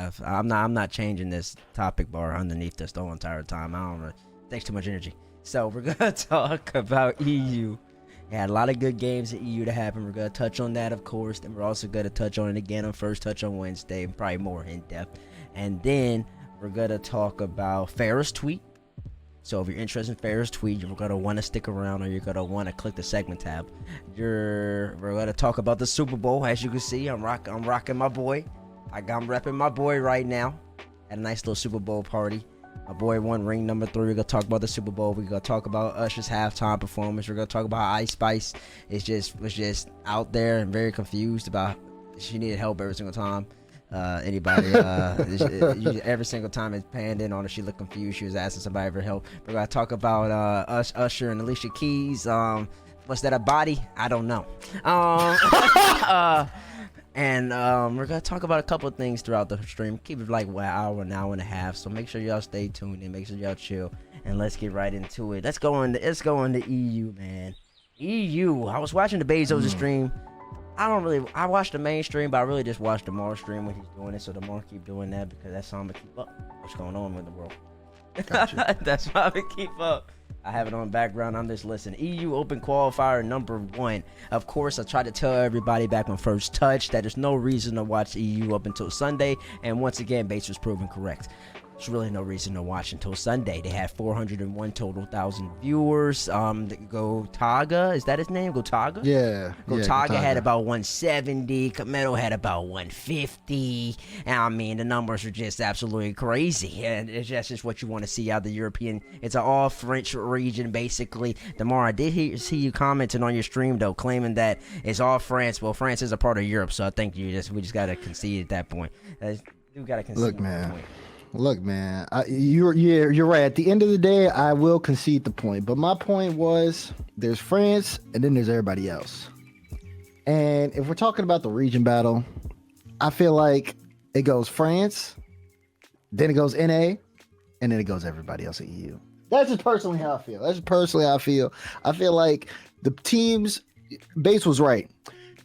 have. I'm not changing this topic bar underneath this the whole entire time. I don't know. It takes too much energy. So we're gonna talk about EU. We had a lot of good games in EU to happen. We're gonna touch on that, of course. Then we're also gonna touch on it again on First Touch on Wednesday, probably more in depth. And then we're gonna talk about Ferra's tweet. So if you're interested in Ferra's tweet, you're gonna want to stick around, or you're gonna want to click the segment tab. We're gonna talk about the Super Bowl. As you can see, I'm rocking my boy. I'm repping my boy right now at a nice little Super Bowl party. My boy won ring number 3. We're gonna talk about the Super Bowl. We're gonna talk about Usher's halftime performance. We're gonna talk about how Ice Spice was just out there and very confused about she needed help every single time. Every single time it panned in on her, she looked confused. She was asking somebody for help. We're gonna talk about Usher and Alicia Keys. Was that a body? I don't know. And we're gonna talk about a couple of things throughout the stream. Keep it like an hour and a half. So make sure y'all stay tuned and make sure y'all chill. And let's get right into it. Let's go into EU, man. EU. I was watching the Bezos stream. I watched the mainstream, but I really just watched Demar stream when he's doing it. So Demar keep doing that because that's how I'm gonna keep up what's going on with the world. Gotcha. That's how I'm gonna keep up. I have it on background. I'm just listening. EU Open Qualifier number 1. Of course, I tried to tell everybody back on First Touch that there's no reason to watch EU up until Sunday. And once again, Bates was proven correct. There's really no reason to watch until Sunday. They had 401 total thousand viewers. Gotaga, is that his name? Gotaga? Yeah. Gotaga had about 170. Kameto had about 150. And I mean, the numbers are just absolutely crazy. And it's just what you want to see out of the European. It's an all French region, basically. Demar, I did see you commenting on your stream, though, claiming that it's all France. Well, France is a part of Europe, so I think we just got to concede at that point. We got to concede. Look, man. You're right. At the end of the day, I will concede the point. But my point was there's France and then there's everybody else. And if we're talking about the region battle, I feel like it goes France, then it goes NA, and then it goes everybody else at EU. That's just personally how I feel. I feel like the teams, Bates was right.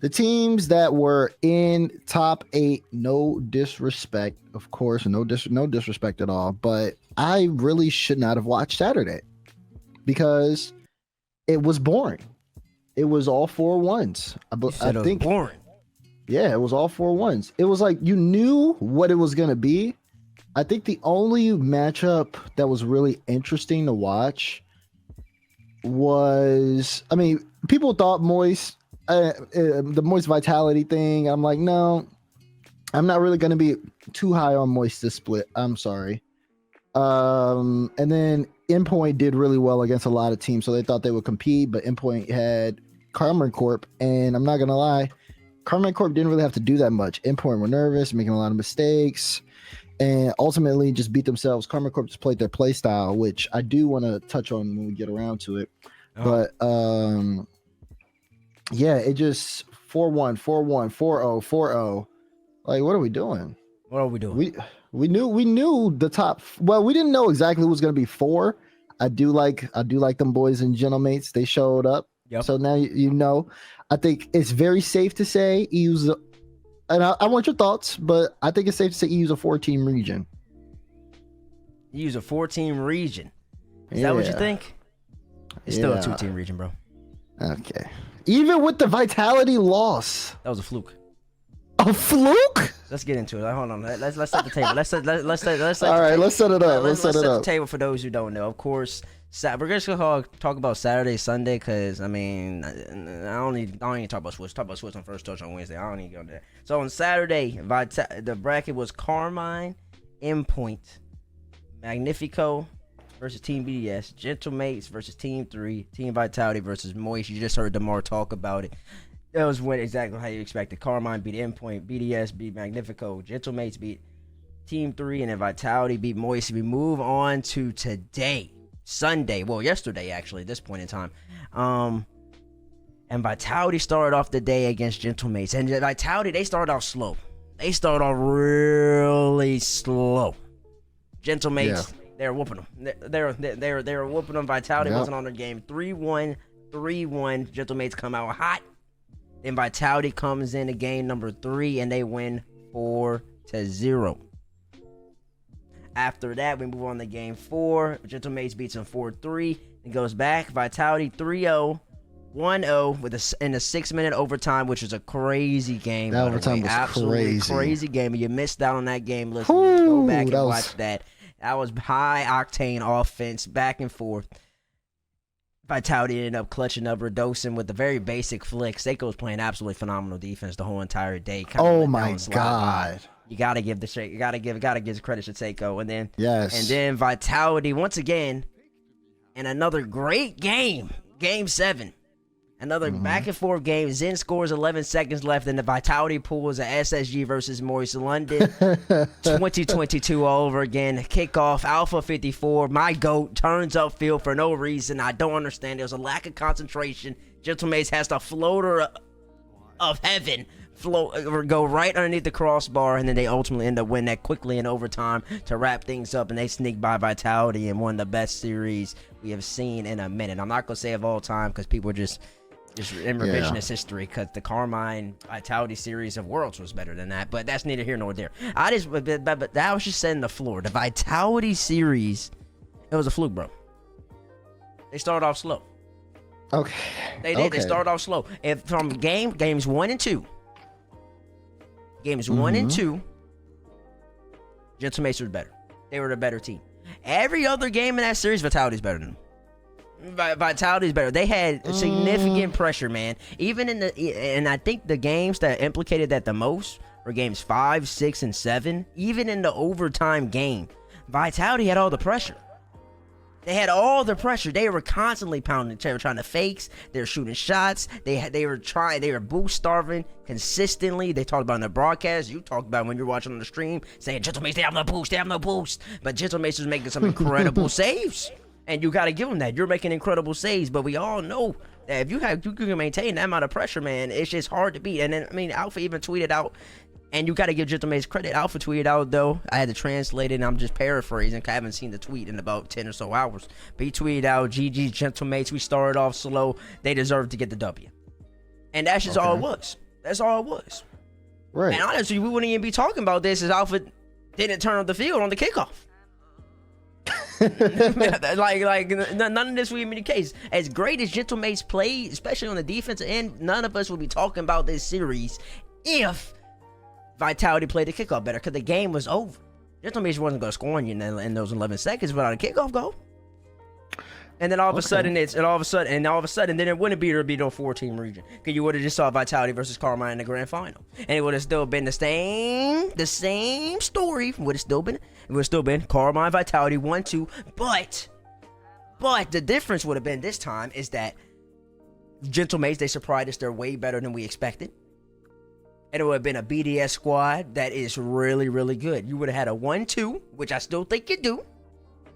The teams that were in top 8, no disrespect, of course, no disrespect at all, but I really should not have watched Saturday because it was boring. It was all 4-1s. I think boring. Yeah, it was all 4-1s. It was like you knew what it was going to be. I think the only matchup that was really interesting to watch was, I mean, people thought Moist, the Moist Vitality thing. I'm like, no, I'm not really going to be too high on Moist this split. I'm sorry. And then Endpoint did really well against a lot of teams, so they thought they would compete, but Endpoint had Karma Corp, and I'm not going to lie, Karma Corp didn't really have to do that much. Endpoint were nervous, making a lot of mistakes, and ultimately just beat themselves. Karma Corp just played their play style, which I do want to touch on when we get around to it. But yeah, it just 4-1, 4-1, 4-0, 4-0. Like, what are we doing? What are we doing? We knew the top. Well, we didn't know exactly who was going to be 4. I do like them boys and gentlemates. They showed up. Yep. So now you know. I think it's very safe to say EU's, and I want your thoughts, but I think it's safe to say EU's a 4-team region. EU's a 4-team region. Is that what you think? It's still a 2-team region, bro. Okay. Even with the Vitality loss. That was a fluke. A fluke? Let's get into it. Hold on. Let's set the table. Let's All right, let's set it up. Let's set the table for those who don't know. Of course, we're just gonna talk about Saturday, Sunday, because I mean, I don't even talk about Switch. Talk about Switch on First Touch on Wednesday. I don't even go there. So on Saturday, the bracket was Carmine, Endpoint, Magnifico versus Team BDS, Gentlemates versus Team 3, Team Vitality versus Moist. You just heard Demar talk about it. That was exactly how you expected. Carmine beat Endpoint, BDS beat Magnifico, Gentlemates beat Team 3, and then Vitality beat Moist. We move on to today, Sunday. Well, yesterday, actually, at this point in time. And Vitality started off the day against Gentlemates. And Vitality, they started off slow. They started off really slow. Gentlemates, they're whooping them. They're whooping them. Vitality wasn't on their game. 3-1. Gentlemates come out hot. Then Vitality comes in to game number 3, and they win 4-0. After that, we move on to game 4. Gentlemates beats them 4-3 and goes back. Vitality 3-0. 1-0 in a 6-minute overtime, which was a crazy game. That overtime was absolutely crazy game. And you missed out on that game. Listen, go back and watch that. That was high octane offense, back and forth. Vitality ended up clutching up Redosin with the very basic flick. Seiko was playing absolutely phenomenal defense the whole entire day. Oh my God! You gotta give credit to Seiko, and then Vitality once again, and another great game, Game 7. Another back and forth game. Zen scores 11 seconds left, and the Vitality pulls a SSG versus Moist London. 2022 all over again. Kickoff, Alpha 54. My GOAT turns upfield for no reason. I don't understand. There's a lack of concentration. Gentlemates has the floater of heaven go right underneath the crossbar, and then they ultimately end up winning that quickly in overtime to wrap things up, and they sneak by Vitality in one of the best series we have seen in a minute. I'm not going to say of all time because people are just in revisionist history, because the Carmine Vitality series of Worlds was better than that, but that's neither here nor there. But that was just setting the floor. The Vitality series, it was a fluke, bro. They started off slow. Okay. They did. They started off slow. If from games 1 and 2, one and 2, Gentlemates was better. They were the better team. Every other game in that series, Vitality's better than them. Vitality's better. They had significant pressure, man. Even and I think the games that implicated that the most were games 5, 6, and 7. Even in the overtime game, Vitality had all the pressure. They had all the pressure. They were constantly pounding. They were trying to fakes. They were shooting shots. They were boost starving consistently. They talked about in the broadcast. You talked about when you're watching on the stream, saying Gentlemates, they have no boost. But Gentlemates was making some incredible saves. And you got to give them that. You're making incredible saves, but we all know that if you can maintain that amount of pressure, man, it's just hard to beat. And then, I mean, Alpha even tweeted out, and you got to give Gentlemates credit. Alpha tweeted out, though, I had to translate it, and I'm just paraphrasing, because I haven't seen the tweet in about 10 or so hours. But he tweeted out, GG's Gentlemates, we started off slow. They deserve to get the W. And that's just all it was. That's all it was. Right. And honestly, we wouldn't even be talking about this if Alpha didn't turn up the field on the kickoff. like none of this would be the case. As great as Gentlemates played, especially on the defensive end, none of us would be talking about this series if Vitality played the kickoff better, because the game was over. Gentlemates wasn't going to score on you in those 11 seconds without a kickoff goal. And then all of a sudden, then it wouldn't be a 4-team region, because you would have just saw Vitality versus Carmine in the grand final, and it would have still been the same story. It would have still been Carmine Vitality 1-2, but the difference would have been this time is that Gentlemates, they surprised us. They're way better than we expected, and it would have been a BDS squad that is really, really good. You would have had a 1-2, which I still think you do,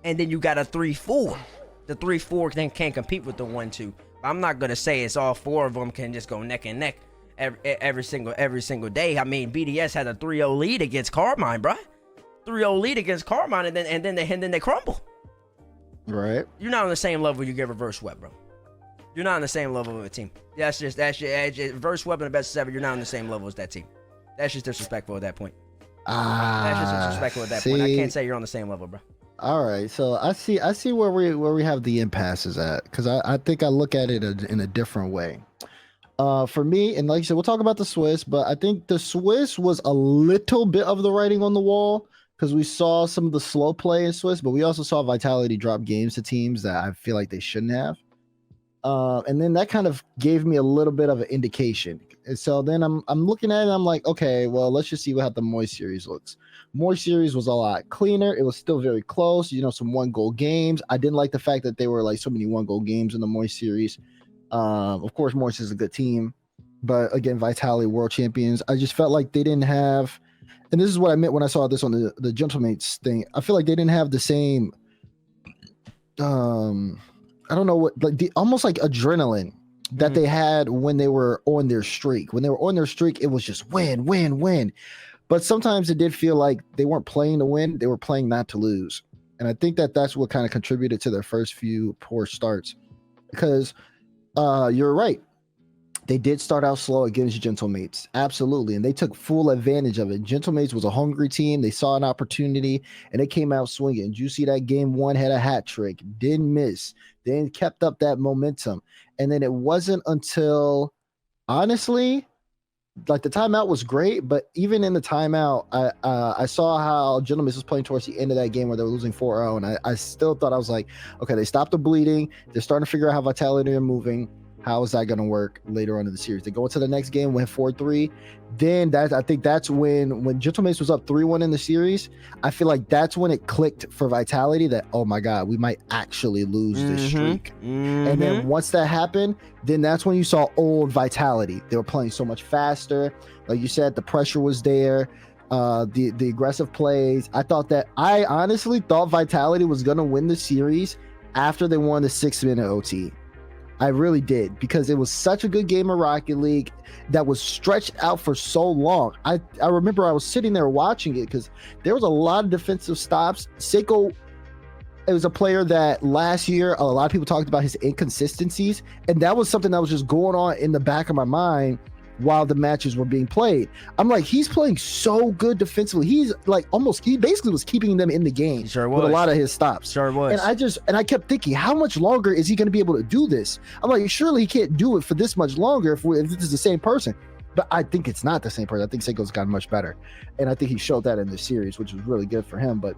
and then you got a 3-4. The 3-4 then can't compete with the 1-2. I'm not gonna say it's all 4 of them can just go neck and neck every single day. I mean, BDS had a 3-0 lead against Carmine, bruh. 3-0 lead against Carmine, and then they crumble. Right. You're not on the same level you get reverse swept, bro. You're not on the same level of a team. That's just reverse swept in the best of 7. You're not on the same level as that team. That's just disrespectful at that point. That's just disrespectful at that point. I can't say you're on the same level, bro. All right, so I see where we have the impasses at, because I think I look at it in a different way. For me, and like you said, we'll talk about the Swiss, but I think the Swiss was a little bit of the writing on the wall, because we saw some of the slow play in Swiss, but we also saw Vitality drop games to teams that I feel like they shouldn't have. And then that kind of gave me a little bit of an indication. And so then I'm looking at it, and I'm like, okay, well, let's just see how the Moist series looks. Moist series was a lot cleaner. It was still very close, some 1-goal games. I didn't like the fact that there were like so many 1-goal games in the Moist series. Of course, Moist is a good team, but again, Vitality world champions. I just felt like they didn't have, and this is what I meant when I saw this on the Gentlemates thing. I feel like they didn't have the same, I don't know what, like almost like adrenaline that they had when they were on their streak. When they were on their streak, it was just win. But sometimes it did feel like they weren't playing to win. They were playing not to lose. And I think that's what kind of contributed to their first few poor starts. Because you're right. They did start out slow against Gentlemates, absolutely, and they took full advantage of it. Gentlemates was a hungry team. They saw an opportunity, and they came out swinging. Did you see that game one had a hat trick, didn't miss, then kept up that momentum, and then it wasn't until, honestly, like the timeout was great, but even in the timeout, I saw how Gentlemen was playing towards the end of that game where they were losing 4-0, and I still thought, I was like, okay, they stopped the bleeding. They're starting to figure out how Vitality are moving. How is that going to work later on in the series? They go into the next game, win 4-3. Then I think that's when Gentlemen was up 3-1 in the series. I feel like that's when it clicked for Vitality that, oh my God, we might actually lose this streak. And then once that happened, then that's when you saw old Vitality. They were playing so much faster. Like you said, the pressure was there. The aggressive plays. I honestly thought Vitality was going to win the series after they won the 6-minute OT. I really did, because it was such a good game of Rocket League that was stretched out for so long. I remember I was sitting there watching it because there was a lot of defensive stops. Seiko, it was a player that last year a lot of people talked about his inconsistencies, and that was something that was just going on in the back of my mind while the matches were being played. I'm like, he's playing so good defensively. He's like he basically was keeping them in the game with a lot of his stops. Sure was. And I kept thinking, how much longer is he going to be able to do this? I'm like, surely he can't do it for this much longer if this is the same person. But I think it's not the same person. I think Seiko's gotten much better. And I think he showed that in this series, which was really good for him. But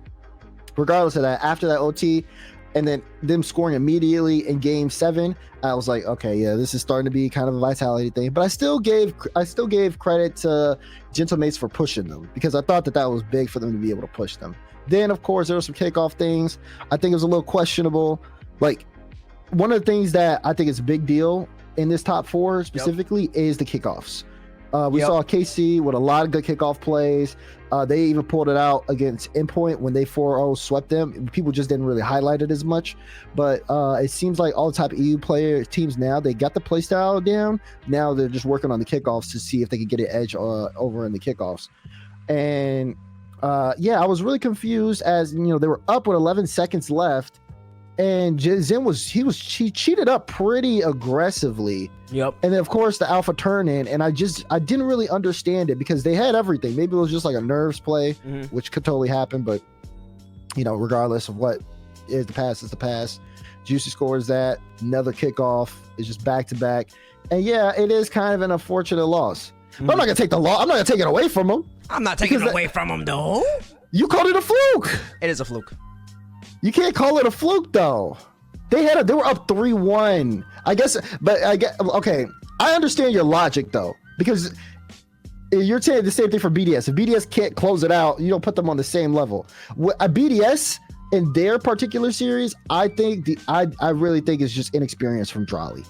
regardless of that, after that OT, and then them scoring immediately in game 7, I was like, okay, yeah, this is starting to be kind of a Vitality thing. But I still gave credit to Gentlemates for pushing them, because I thought that was big for them to be able to push them. Then, of course, there were some kickoff things. I think it was a little questionable. Like, one of the things that I think is a big deal in this top 4 specifically is the kickoffs. We saw KC with a lot of good kickoff plays. They even pulled it out against Endpoint when they 4-0 swept them. People just didn't really highlight it as much. But it seems like all the top EU teams now, they got the play style down. Now they're just working on the kickoffs to see if they can get an edge over in the kickoffs. And I was really confused as, they were up with 11 seconds left. And Zen he cheated up pretty aggressively. Yep. And then of course the alpha turn in, and I didn't really understand it because they had everything. Maybe it was just like a nerves play, which could totally happen, but regardless of what is the pass is the pass. Juicy scores that, another kickoff is just back to back. And yeah, it is kind of an unfortunate loss. But I'm not gonna take the loss. I'm not gonna take it away from him. I'm not taking it away from him though. You called it a fluke. It is a fluke. You can't call it a fluke though. They were up 3-1. Okay. I understand your logic though, because you're saying the same thing for BDS. If BDS can't close it out, you don't put them on the same level. A BDS in their particular series, I really think it's just inexperience from Drolly.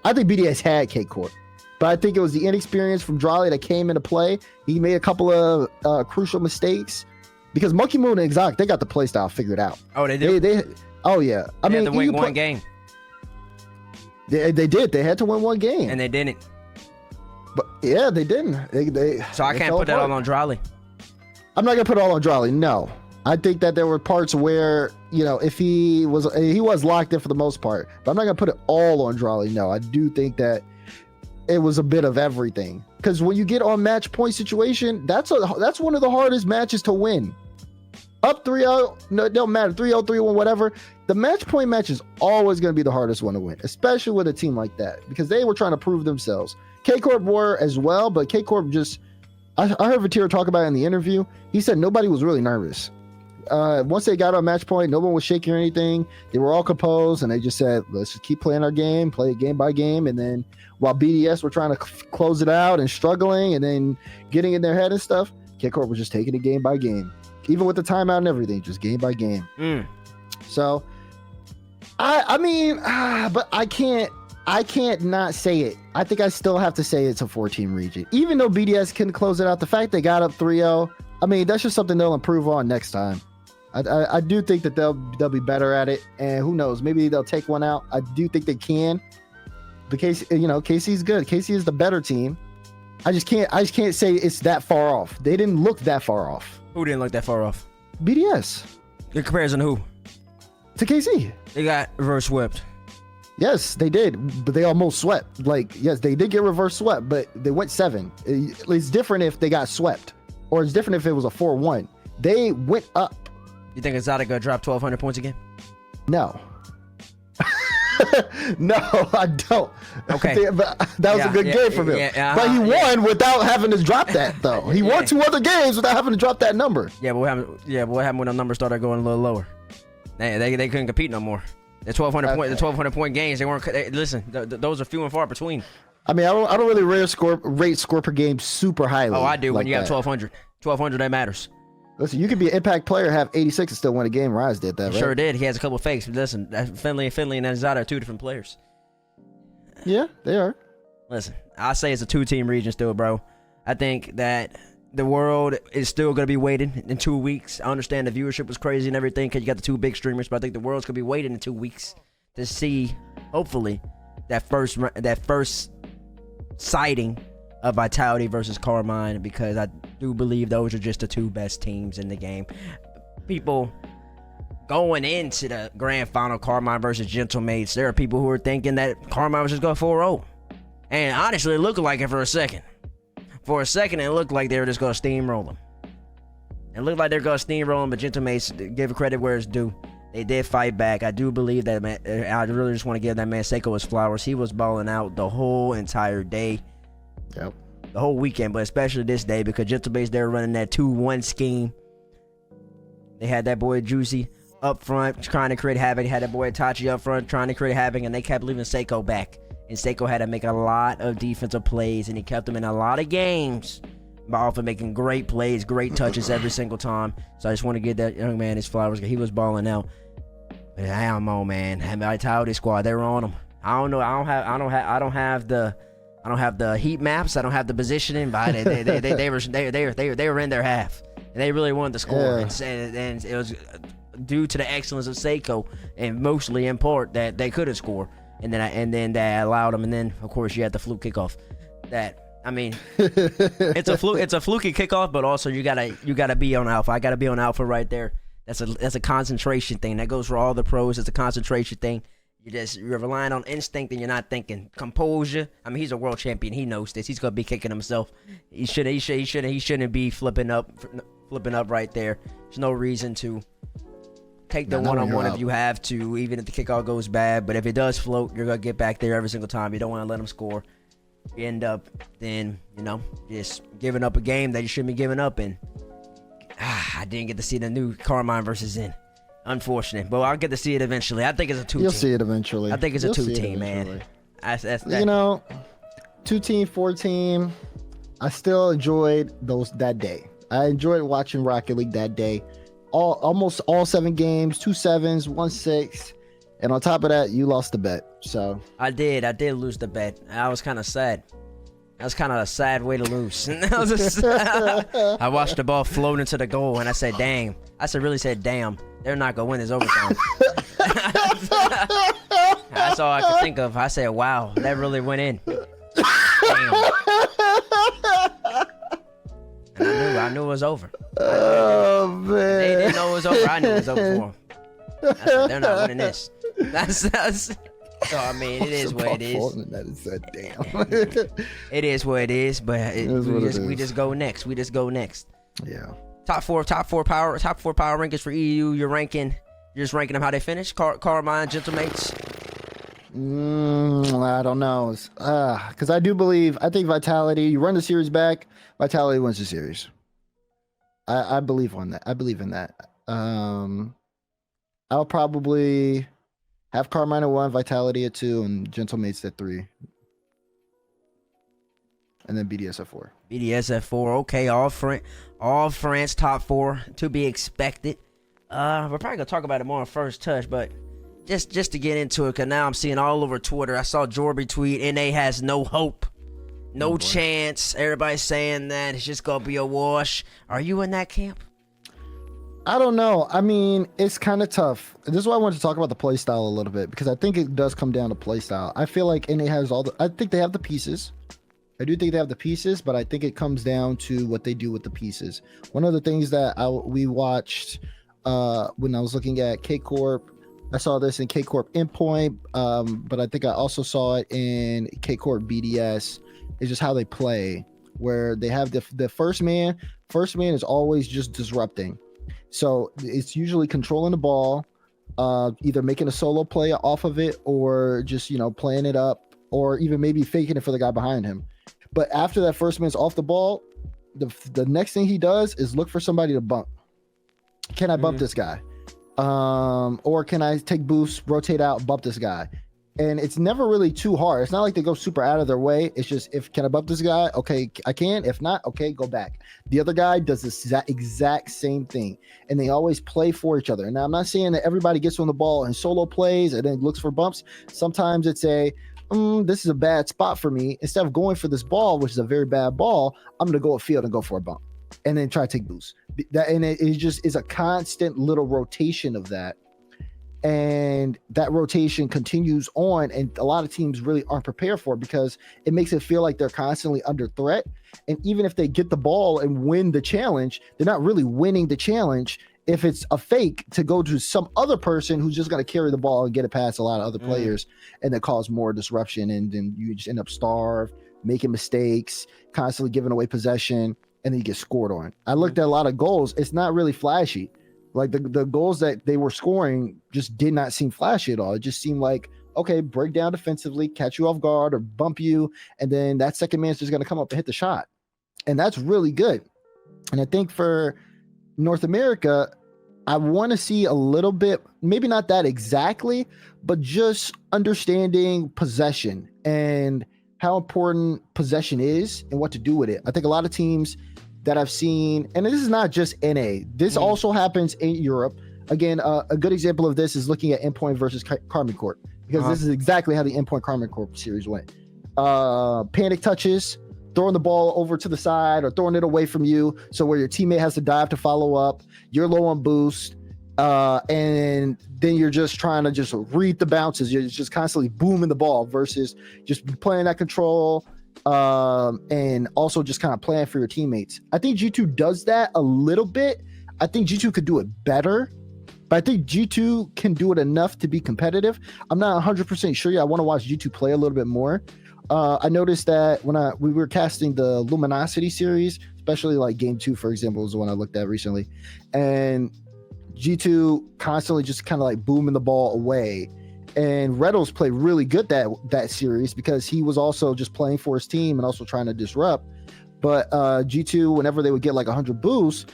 I think BDS had K-Corp, but I think it was the inexperience from Drolly that came into play. He made a couple of crucial mistakes. Because Monkey Moon and Exotic, they got the playstyle figured out. Oh, they did? Oh, yeah. They had to win one game. They did. They had to win one game. And they didn't. But, yeah, they didn't. So I can't put that all on Drolly. I'm not going to put it all on Drolly, no. I think that there were parts where, if he was locked in for the most part. But I'm not going to put it all on Drolly, no. I do think that it was a bit of everything. Because when you get on match point situation, that's one of the hardest matches to win. Up 3-0, no, it don't matter, 3-0, 3-1, whatever. The match point match is always going to be the hardest one to win, especially with a team like that, because they were trying to prove themselves. K-Corp were as well, but K-Corp just, I heard Vatira talk about it in the interview. He said nobody was really nervous. Once they got on match point, no one was shaking or anything. They were all composed, and they just said, let's just keep playing our game, play it game by game. And then while BDS were trying to close it out and struggling and then getting in their head and stuff, K-Corp was just taking it game by game. Even with the timeout and everything, just game by game. So, but I can't not say it. I think I still have to say it's a 4-team region. Even though BDS can close it out, the fact they got up 3-0, that's just something they'll improve on next time. I do think that they'll be better at it, and who knows, maybe they'll take one out. I do think they can. But KC's good. KC is the better team. I just can't say it's that far off. They didn't look that far off. Who didn't look that far off? BDS. In comparison to who? To KC. They got reverse whipped. Yes, they did, but they almost swept. Like, yes, they did get reverse swept, but they went 7. It's different if they got swept, or it's different if it was a 4-1. They went up. You think Exotic gonna drop 1,200 points again? No. No, I don't. Okay. But that was a good game for him. But he won without having to drop that, though. He won 2 other games without having to drop that number. Yeah, but what happened when the numbers started going a little lower? They couldn't compete no more. The 1,200 point games, they weren't. Listen, those are few and far between. I mean, I don't really rate score per game super highly. Oh, I do. Like when you got 1,200, that matters. Listen, you could be an impact player, have 86 and still win a game. Rise did that, right? Sure did. He has a couple of fakes. But listen, Finley and Exotic are 2 different players. Yeah, they are. Listen, I say it's a 2-team region still, bro. I think that the world is still going to be waiting in 2 weeks. I understand the viewership was crazy and everything because you got the 2 big streamers, but I think the world's going to be waiting in 2 weeks to see, hopefully, that first sighting of Vitality versus Carmine, because I do believe those are just the 2 best teams in the game. People going into the grand final, Carmine versus Gentlemates, there are people who are thinking that Carmine was just going 4-0. And honestly, it looked like it for a second. For a second, it looked like they were just going to steamroll them. It looked like they were going to steamroll them, but Gentlemates, give credit where it's due. They did fight back. I do believe that, man. I really just want to give that man Seiko his flowers. He was balling out the whole entire day. Yep. The whole weekend, but especially this day, because Gentlemates, they were running that 2-1 scheme. They had that boy Juicy up front trying to create havoc. Had that boy Itachi up front trying to create havoc, and they kept leaving Seiko back. And Seiko had to make a lot of defensive plays, and he kept them in a lot of games by often making great plays, great touches every single time. So I just want to give that young man his flowers. He was balling out. But I don't know, man. That Vitality squad, they were on him. I don't know. I don't have the heat maps. I don't have the positioning, but they were in their half, and they really wanted to score. Yeah. And it was due to the excellence of Seiko, and mostly in part that they couldn't score. And then that allowed them. And then of course you had the fluke kickoff. It's a fluky kickoff, but also you gotta be on alpha. I gotta be on alpha right there. That's a concentration thing. That goes for all the pros. It's a concentration thing. You're relying on instinct and you're not thinking. Composure. I mean, he's a world champion. He knows this. He's gonna be kicking himself. He shouldn't be flipping up right there. There's no reason to take the one-on-one if you have to, even if the kickoff goes bad. But if it does float, you're gonna get back there every single time. You don't want to let him score. You end up then, just giving up a game that you shouldn't be giving up in. I didn't get to see the new Carmine versus Zen. Unfortunate, but I'll get to see it eventually. I think it's a 2-team. You'll see it eventually. I think it's a 2-team, man. That's 2-team, 4-team. I still enjoyed that day. I enjoyed watching Rocket League that day. Almost all 7 games, 2 7s, 1 6, and on top of that, you lost the bet. So I did lose the bet. I was kind of sad. That was kind of a sad way to lose. I watched the ball float into the goal, and I said, "Damn!" Really said, "Damn!" They're not gonna win this overtime. That's all I could think of. I said, "Wow, that really went in." Damn. And I knew it was over. Oh man! They didn't know it was over. I knew it was over for them. I said, they're not winning this. That's so, I mean, it is what it is. Damn. It is what it is, but we just go next. Yeah. Top four power rankings for EU. You're just ranking them how they finish. Carmine, Gentlemates. I don't know. Because I think Vitality. You run the series back, Vitality wins the series. I believe in that. I'll probably have Carmine at 1, Vitality at 2, and Gentlemates at 3. And then BDS at 4. BDS at 4. Okay, all France top 4 to be expected. We're probably gonna talk about it more on First Touch, but just to get into it, because now I'm seeing all over Twitter. I saw Jorby tweet, NA has no hope, no chance. Everybody's saying that it's just gonna be a wash. Are you in that camp? I don't know. I mean, it's kind of tough. This is why I wanted to talk about the play style a little bit, because I think it does come down to play style. I feel like NA has I think they have the pieces. I do think they have the pieces, but I think it comes down to what they do with the pieces. One of the things that we watched when I was looking at K Corp, I saw this in K Corp Endpoint, but I think I also saw it in K Corp BDS. It's just how they play, where they have the first man. First man is always just disrupting, so it's usually controlling the ball, either making a solo play off of it, or just playing it up, or even maybe faking it for the guy behind him. But after that first man's off the ball, the next thing he does is look for somebody to bump. Can I bump this guy? Or can I take boosts, rotate out, bump this guy? And it's never really too hard. It's not like they go super out of their way. It's just, can I bump this guy? Okay, I can. If not, okay, go back. The other guy does the exact same thing. And they always play for each other. Now, I'm not saying that everybody gets on the ball and solo plays and then looks for bumps. Sometimes it's this is a bad spot for me. Instead of going for this ball, which is a very bad ball, I'm going to go upfield and go for a bump. And then try to take boosts. And it just is a constant little rotation of that. And that rotation continues on, and a lot of teams really aren't prepared for it because it makes it feel like they're constantly under threat. And even if they get the ball and win the challenge, they're not really winning the challenge if it's a fake to go to some other person who's just going to carry the ball and get it past a lot of other players, and that cause more disruption. And then you just end up starved, making mistakes, constantly giving away possession, and then you get scored on. I looked at a lot of goals. It's not really flashy. Like the goals that they were scoring just did not seem flashy at all. It just seemed like, okay, break down defensively, catch you off guard or bump you, and then that second man's just going to come up and hit the shot. And that's really good. And I think for North America, I want to see a little bit, maybe not that exactly, but just understanding possession and how important possession is and what to do with it. I think a lot of teams that I've seen, and this is not just NA, this also happens in Europe. Again, a good example of this is looking at Endpoint versus Karmine Corp, because this is exactly how the Endpoint Karmine Corp series went. Panic touches, throwing the ball over to the side or throwing it away from you, so where your teammate has to dive to follow up, you're low on boost, and then you're just trying to just read the bounces. You're just constantly booming the ball versus just playing that control, and also just kind of playing for your teammates. I think G2 does that a little bit. I think G2 could do it better, but I think G2 can do it enough to be competitive. I'm not 100% sure yet. I want to watch G2 play a little bit more. I noticed that when we were casting the Luminosity series, especially like game 2, for example, was the one I looked at recently, and G2 constantly just kind of like booming the ball away. And Reddles played really good that series because he was also just playing for his team and also trying to disrupt. But G2, whenever they would get like 100 boosts,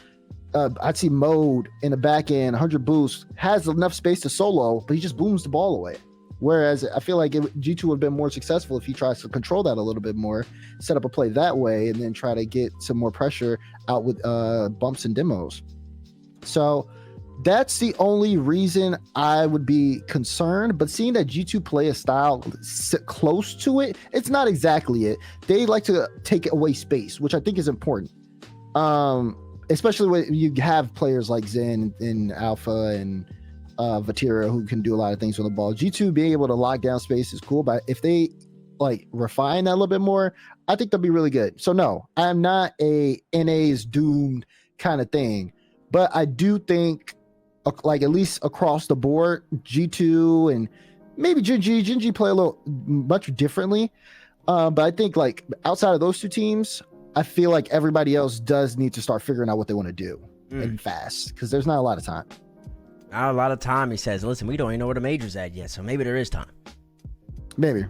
I'd see Mode in the back end, 100 boosts, has enough space to solo, but he just booms the ball away. Whereas I feel like G2 would have been more successful if he tries to control that a little bit more, set up a play that way, and then try to get some more pressure out with bumps and demos. So that's the only reason I would be concerned. But seeing that G2 play a style close to it, it's not exactly it. They like to take away space, which I think is important. Especially when you have players like Zen and Alpha and Vatira who can do a lot of things with the ball. G2 being able to lock down space is cool, but if they like refine that a little bit more, I think they'll be really good. So no, I'm not a NA's doomed kind of thing, but I do think like at least across the board, G2 and maybe Gen.G play a little much differently. But I think like outside of those two teams, I feel like everybody else does need to start figuring out what they want to do and fast, because there's not a lot of time. Not a lot of time, he says. Listen, we don't even know where the major's at yet, so maybe there is time. Maybe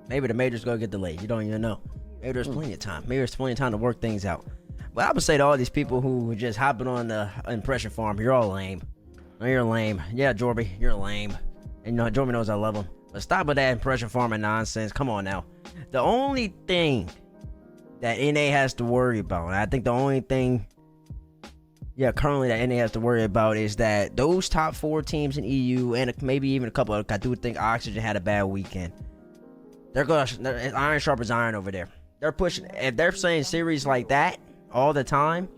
the major's going to get delayed. You don't even know. Maybe there's plenty of time. Maybe there's plenty of time to work things out. But I would say to all these people who are just hopping on the impression farm, you're all lame. No, you're lame. Yeah, Jorby, you're lame. And you know, Jorby knows I love him. But stop with that impression farming nonsense. Come on now. The only thing that NA has to worry about, and I think the only thing, currently that NA has to worry about is that those top 4 teams in EU, and maybe even a couple of, I do think Oxygen had a bad weekend. They're iron sharp as iron over there. They're pushing, if they're saying series like that all the time,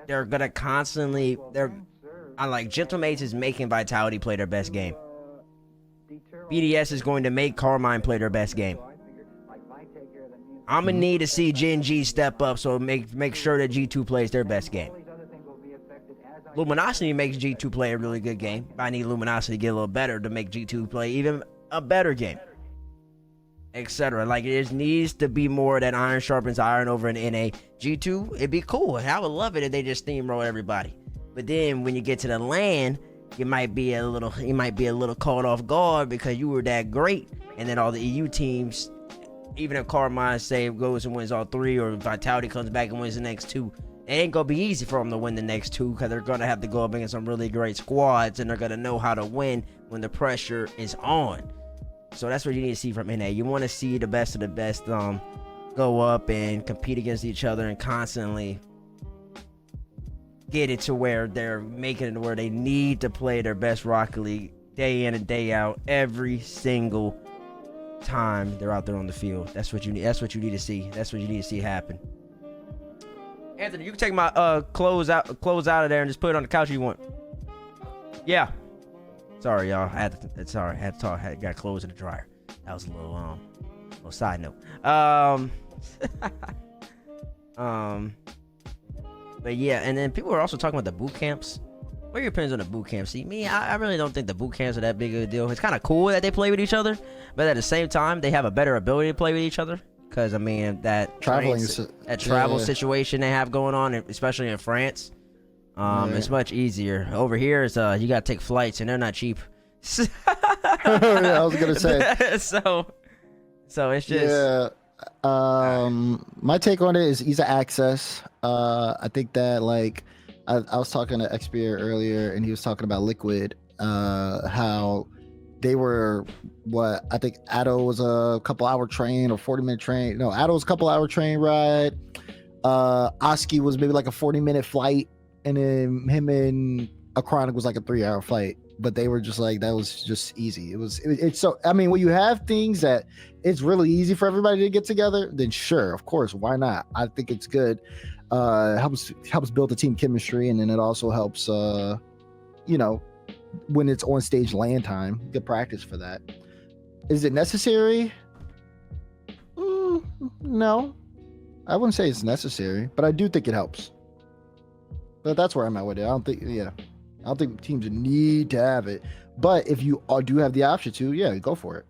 they're gonna constantly, I like Gentlemates is making Vitality play their best game. BDS is going to make Carmine play their best game. I'm gonna need to see Gen.G step up, so make sure that G2 plays their best game. Luminosity makes G2 play a really good game. I need Luminosity to get a little better to make G2 play even a better game, etc. Like, it just needs to be more that iron sharpens iron over in NA. G2, it'd be cool. I would love it if they just steamroll everybody. But then when you get to the LAN, you might be a little caught off guard because you were that great, and then all the EU teams, even if Carmine say goes and wins all 3, or Vitality comes back and wins the next 2, it ain't gonna be easy for them to win the next 2 because they're gonna have to go up against some really great squads, and they're gonna know how to win when the pressure is on. So that's what you need to see from NA. You want to see the best of the best go up and compete against each other and constantly get it to where they're making it to where they need to play their best Rocket League day in and day out every single time they're out there on the field. That's what you need. That's what you need to see. That's what you need to see happen. Anthony, you can take my clothes out of there and just put it on the couch if you want. Yeah. Sorry, y'all. I had to talk. I got clothes in the dryer. That was a little side note. But yeah, and then people are also talking about the boot camps. What are your opinions on the boot camps? See, me, I really don't think the boot camps are that big of a deal. It's kind of cool that they play with each other, but at the same time, they have a better ability to play with each other. Because, I mean, that travel situation they have going on, especially in France, it's much easier. Over here, it's, you got to take flights, and they're not cheap. Yeah, I was going to say. So it's just... Yeah. My take on it is ease of access. I think that, like, I was talking to Xperia earlier, and he was talking about Liquid, how they were, I think Addo was a couple hour train or 40-minute train. No, Addo was a couple hour train ride. Oski was maybe like a 40-minute flight, and then him and Achronic was like a 3-hour flight. But they were just like, that was just easy. It's so, I mean, when you have things that it's really easy for everybody to get together, then sure, of course, why not? I think it's good. Helps build the team chemistry, and then it also helps, when it's on stage LAN time, good practice for that. Is it necessary? No, I wouldn't say it's necessary, but I do think it helps. But that's where I'm at with it. I don't think teams need to have it, but if you do have the option to, yeah, go for it.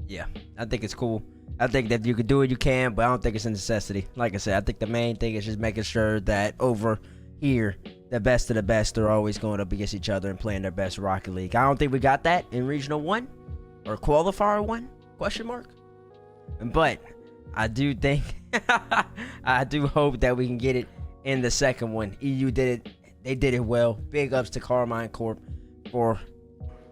Yeah, I think it's cool. I think that you could do it, you can, but I don't think it's a necessity. Like I said, I think the main thing is just making sure that over here, the best of the best are always going up against each other and playing their best Rocket League. I don't think we got that in Regional 1 or Qualifier 1, question mark. But I do think, I do hope that we can get it in the second one. EU did it. They did it well. Big ups to Carmine Corp for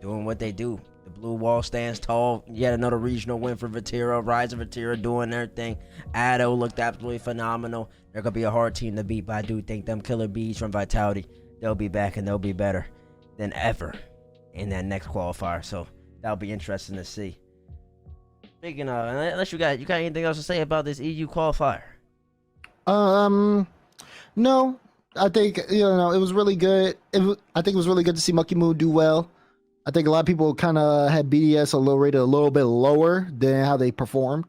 doing what they do. The blue wall stands tall. Yet another regional win for Vatira. Rise of Vatira doing their thing. Addo looked absolutely phenomenal. They're going to be a hard team to beat, but I do think them killer bees from Vitality, they'll be back and they'll be better than ever in that next qualifier. So that'll be interesting to see. Speaking of, unless you got anything else to say about this EU qualifier? No. I think, it was really good. I think it was really good to see Monkey Moon do well. I think a lot of people kind of had BDS rated a little bit lower than how they performed.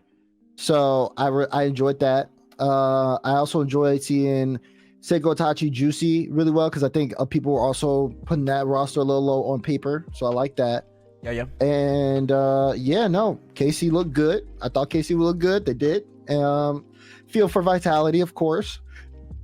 So I enjoyed that. I also enjoyed seeing Seiko Itachi Juicy really well, because I think people were also putting that roster a little low on paper. So I like that. Yeah. And KC looked good. I thought KC would look good. They did. Feel for Vitality, of course.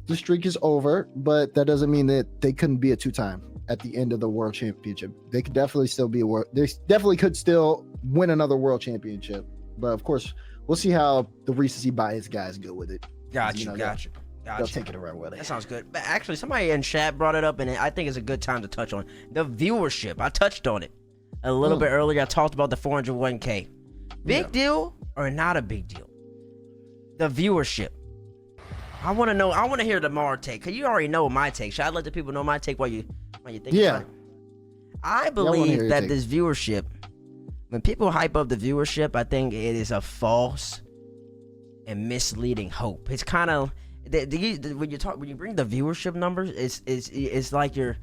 The streak is over, but that doesn't mean that they couldn't be a 2-time at the end of the World Championship. They could definitely still be they definitely could still win another World Championship. But of course, we'll see how the recency bias guys go with it. Gotcha. They'll take it around with it. That sounds good. But actually, somebody in chat brought it up, and I think it's a good time to touch on the viewership. I touched on it a little bit earlier. I talked about the 401k. Big deal or not a big deal? The viewership. I want to hear Demar take, because you already know my take. Should I let the people know my take while you think about it? I believe that this viewership, when people hype up the viewership, I think it is a false and misleading hope. It's kind of when you bring the viewership numbers, it's like you're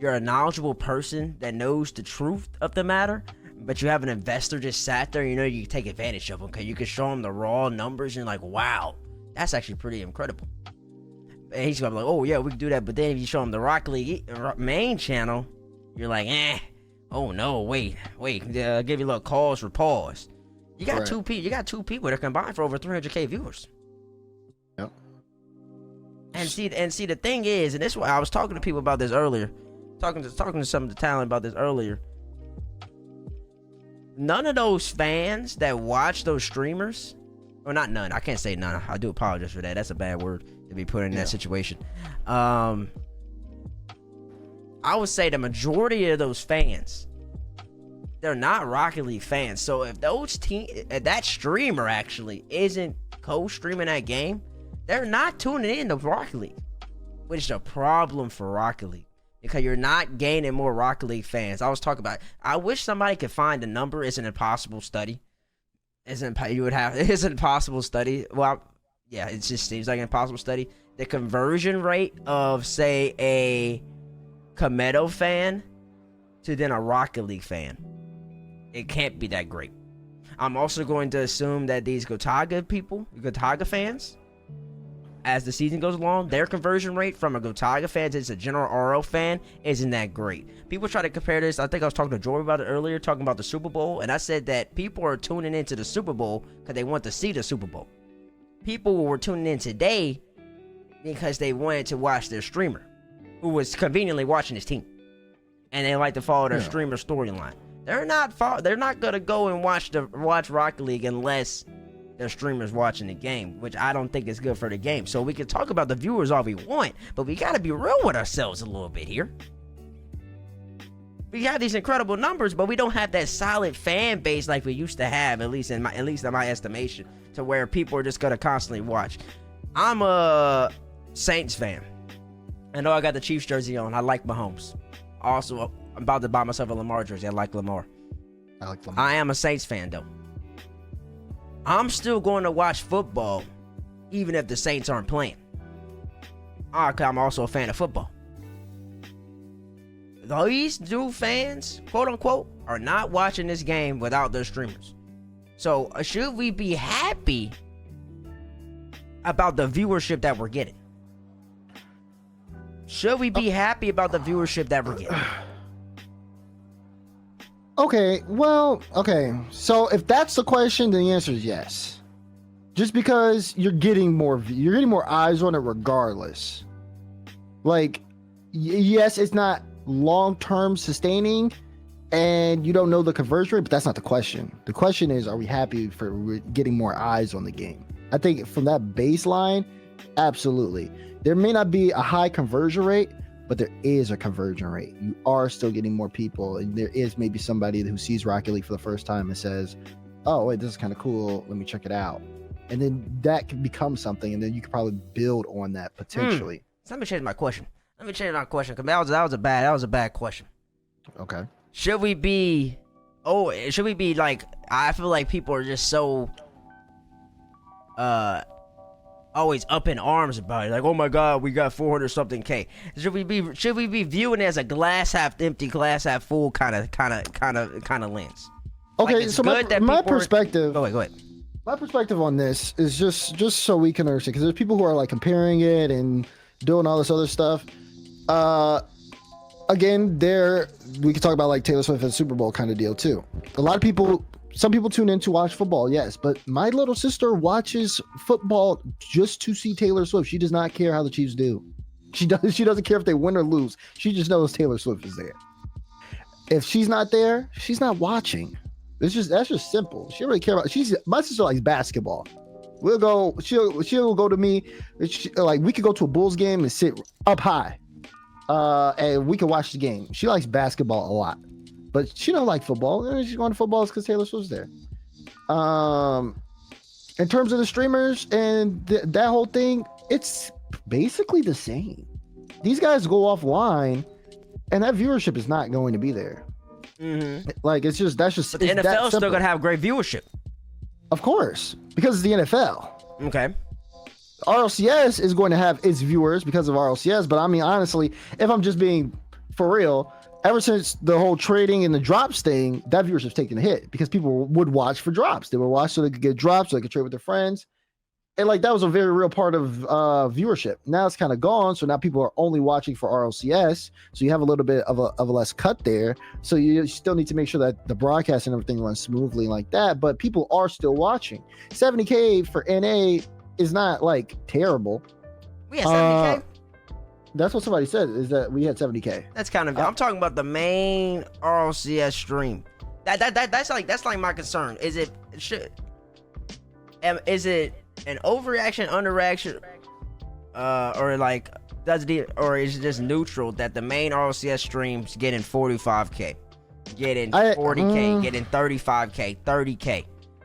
a knowledgeable person that knows the truth of the matter, but you have an investor just sat there. You can take advantage of them because you can show them the raw numbers and you're like, wow, that's actually pretty incredible. And he's gonna be like, oh yeah, we can do that. But then if you show him the Rocket League main channel, you're like, oh no, wait, I'll give you a little cause for pause. You got two people. You got two people that combined for over 300K viewers. Yep. And see, the thing is, and this is why I was talking to people about this earlier, talking to some of the talent about this earlier. None of those fans that watch those streamers, or not none, I can't say none. I do apologize for that. That's a bad word to be put in that situation. I would say the majority of those fans, they're not Rocket League fans. So if that streamer actually isn't co-streaming that game, they're not tuning in to Rocket League, which is a problem for Rocket League because you're not gaining more Rocket League fans. I was talking about, I wish somebody could find the number. It's an impossible study. It's an impossible study. Well, yeah, it just seems like an impossible study. The conversion rate of, say, a Komedo fan to then a Rocket League fan, it can't be that great. I'm also going to assume that these Gotaga fans, as the season goes along, their conversion rate from a Gotaga fan to a general RL fan isn't that great. People try to compare this. I think I was talking to Joy about it earlier, talking about the Super Bowl, and I said that people are tuning into the Super Bowl because they want to see the Super Bowl. People were tuning in today because they wanted to watch their streamer, who was conveniently watching his team, and they like to follow their streamer storyline. They're not gonna go and watch Rocket League unless their streamers watching the game, which I don't think is good for the game. So we can talk about the viewers all we want, but we gotta be real with ourselves a little bit here. We have these incredible numbers, but we don't have that solid fan base like we used to have, at least in my estimation, to where people are just gonna constantly watch. I'm a Saints fan. I know I got the Chiefs jersey on. I like Mahomes. Also, I'm about to buy myself a Lamar jersey. I like Lamar. I am a Saints fan, though. I'm still going to watch football, even if the Saints aren't playing. I'm also a fan of football. These new fans, quote unquote, are not watching this game without their streamers. So, should we be happy about the viewership that we're getting? Should we be happy about the viewership that we're getting? Okay, so if that's the question, then the answer is yes. Just because you're getting more eyes on it regardless. Like, yes, it's not long-term sustaining, and you don't know the conversion rate, but that's not the question. The question is, are we happy for getting more eyes on the game? I think from that baseline, absolutely. There may not be a high conversion rate, but there is a conversion rate. You are still getting more people, and there is maybe somebody who sees Rocket League for the first time and says, oh wait, this is kind of cool, let me check it out. And then that can become something, and then you could probably build on that potentially. So let me change my question. Because that was a bad question. Okay. Should we be like, I feel like people are just so always up in arms about it, like, oh my god, we got 400 something K. Should we be viewing it as a glass half empty, glass half full kind of lens? Okay, like, so my perspective. Go ahead. My perspective on this is just so we can understand, because there's people who are like comparing it and doing all this other stuff. Again, we could talk about like Taylor Swift and Super Bowl kind of deal too. Some people tune in to watch football, yes, but my little sister watches football just to see Taylor Swift. She does not care how the Chiefs do. She doesn't care if they win or lose. She just knows Taylor Swift is there. If she's not there, she's not watching. That's just simple. She don't really care about. My sister likes basketball. She'll go to me. Like, we could go to a Bulls game and sit up high, and we can watch the game. She likes basketball a lot. But she don't like football. And she's going to football because Taylor Swift's there. In terms of the streamers and that whole thing, it's basically the same. These guys go offline, and that viewership is not going to be there. Mm-hmm. Like, that's just. But the NFL is still gonna have great viewership. Of course, because it's the NFL. Okay. RLCS is going to have its viewers because of RLCS, but I mean, honestly, if I'm just being for real. Ever since the whole trading and the drops thing, that viewership's taken a hit because people would watch for drops. They would watch so they could get drops, so they could trade with their friends. And like that was a very real part of viewership. Now it's kind of gone, so now people are only watching for RLCS. So you have a little bit of a less cut there. So you still need to make sure that the broadcast and everything runs smoothly like that. But people are still watching. 70K for NA is not like terrible. We had 70K. That's what somebody said, is that we had 70K. That's kind of. I'm talking about the main RLCS stream. That's like my concern. Is it an overreaction, underreaction, or like or is it just neutral that the main RLCS streams getting 45K, getting 40K, getting 35K, 30K?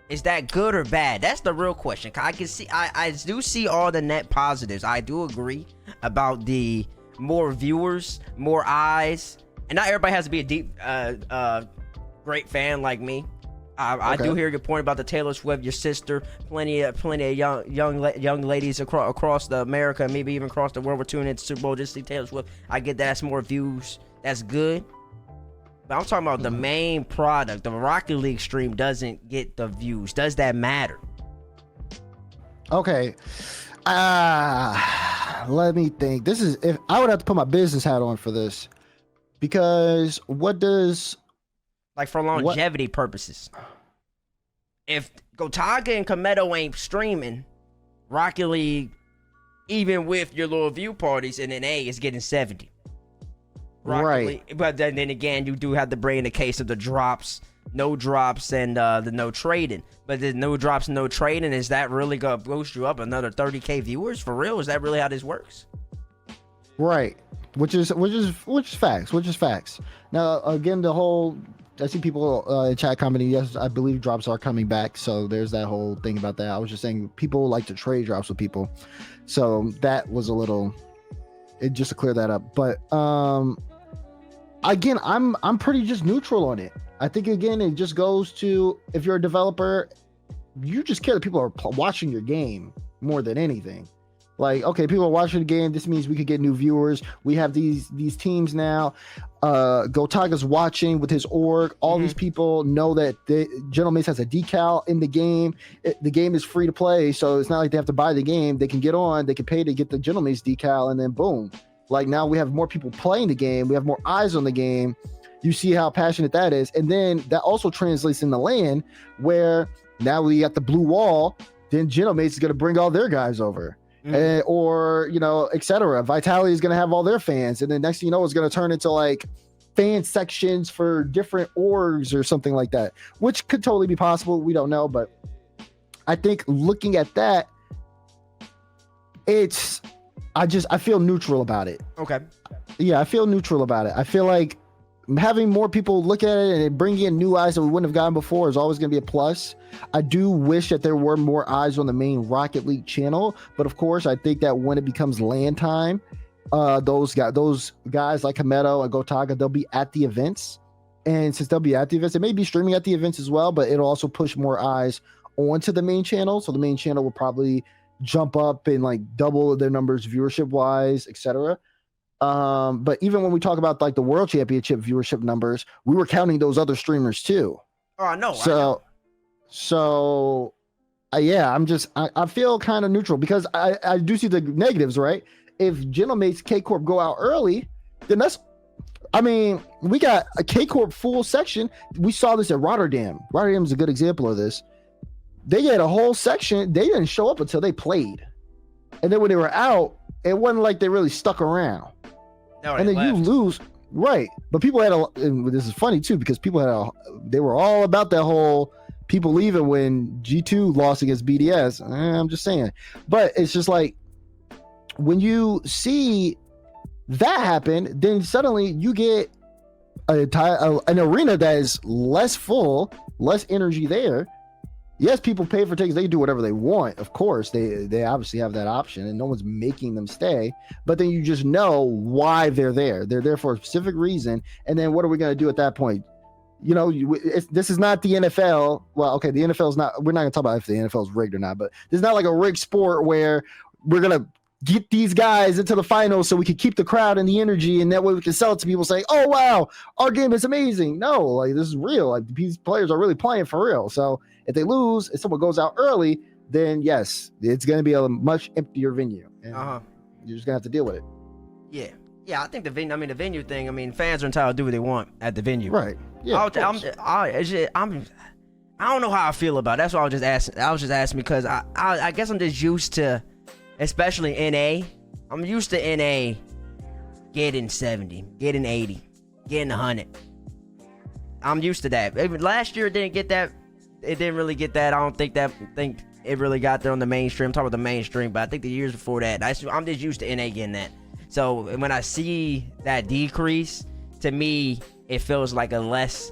Is that good or bad? That's the real question. I can see, I do see all the net positives. I do agree about the more viewers, more eyes, and not everybody has to be a deep, great fan like me. I do hear your point about the Taylor Swift, your sister, plenty of young ladies across the America, maybe even across the world, were tuning into Super Bowl just to see Taylor Swift. I get that's more views. That's good. But I'm talking about the main product. The Rocket League stream doesn't get the views. Does that matter? Okay. Let me think. This is, if I would have to put my business hat on for this, because what does, like, for longevity purposes, if Gotaga and Kometo ain't streaming Rocket League, even with your little view parties, and then A is getting 70. Right. But then again, you do have to bring in the case of the drops, no drops, and the no trading. But the no drops, no trading, is that really gonna boost you up another 30K viewers for real? Is that really how this works? Right. Which is facts. Now again, the whole, I see people in chat commenting, yes, I believe drops are coming back. So there's that whole thing about that. I was just saying people like to trade drops with people. So that was a little, just to clear that up. But again, I'm pretty just neutral on it. I think again, it just goes to, if you're a developer, you just care that people are watching your game more than anything. Like, okay, people are watching the game. This means we could get new viewers. We have these teams now. Gotaga's watching with his org. All these people know that General Mace has a decal in the game. The game is free to play, so it's not like they have to buy the game. They can get on. They can pay to get the General Mace decal, and then boom. Like, now we have more people playing the game. We have more eyes on the game. You see how passionate that is. And then that also translates in the LAN, where now we got the blue wall. Then General Mace is going to bring all their guys over. Or, you know, etc. Vitality is going to have all their fans, and then next thing you know, it's going to turn into like fan sections for different orgs or something like that, which could totally be possible. We don't know, but I think looking at that, I feel neutral about it. Okay. Yeah, I feel neutral about it. I feel like having more people look at it and bringing in new eyes that we wouldn't have gotten before is always going to be a plus. I do wish that there were more eyes on the main Rocket League channel, but of course, I think that when it becomes LAN time, those guys like Kometo and Gotaga, they'll be at the events, and since they'll be at the events, they may be streaming at the events as well, but it'll also push more eyes onto the main channel. So the main channel will probably jump up and like double their numbers viewership wise, etc. But even when we talk about like the World Championship viewership numbers, we were counting those other streamers too. Oh, I know. Yeah, I feel kind of neutral, because I do see the negatives, right? If General Mace K Corp go out early, then we got a K Corp full section. We saw this at Rotterdam. Rotterdam is a good example of this. They had a whole section. They didn't show up until they played. And then when they were out, it wasn't like they really stuck around. No, and then left. You lose, right? But people had and this is funny too, because people they were all about that whole people leaving when G2 lost against BDS. I'm just saying, but it's just like when you see that happen, then suddenly you get an arena that is less full, less energy there. Yes, people pay for tickets. They can do whatever they want. Of course, they obviously have that option, and no one's making them stay. But then you just know why they're there. They're there for a specific reason. And then what are we going to do at that point? You know, this is not the NFL. Well, okay, the NFL is not. We're not going to talk about if the NFL is rigged or not. But it's not like a rigged sport where we're going to get these guys into the finals so we can keep the crowd and the energy, and that way we can sell it to people saying, "Oh wow, our game is amazing." No, like, this is real. Like, these players are really playing for real. So if they lose, if someone goes out early, then yes, it's going to be a much emptier venue. And you're just going to have to deal with it. Yeah. Yeah, I think the venue. I mean, the venue thing. I mean, fans are entitled to do what they want at the venue. Right. Yeah. I don't know how I feel about it. That's what I was just asking. I was just asking because I guess I'm just used to, especially NA. I'm used to NA getting 70, getting 80, getting 100. I'm used to that. Last year it didn't get that. It didn't really get that. I don't think it really got there on the mainstream. I'm talking about the mainstream, but I think the years before that, I'm just used to NA getting that. So when I see that decrease, to me, it feels like a less,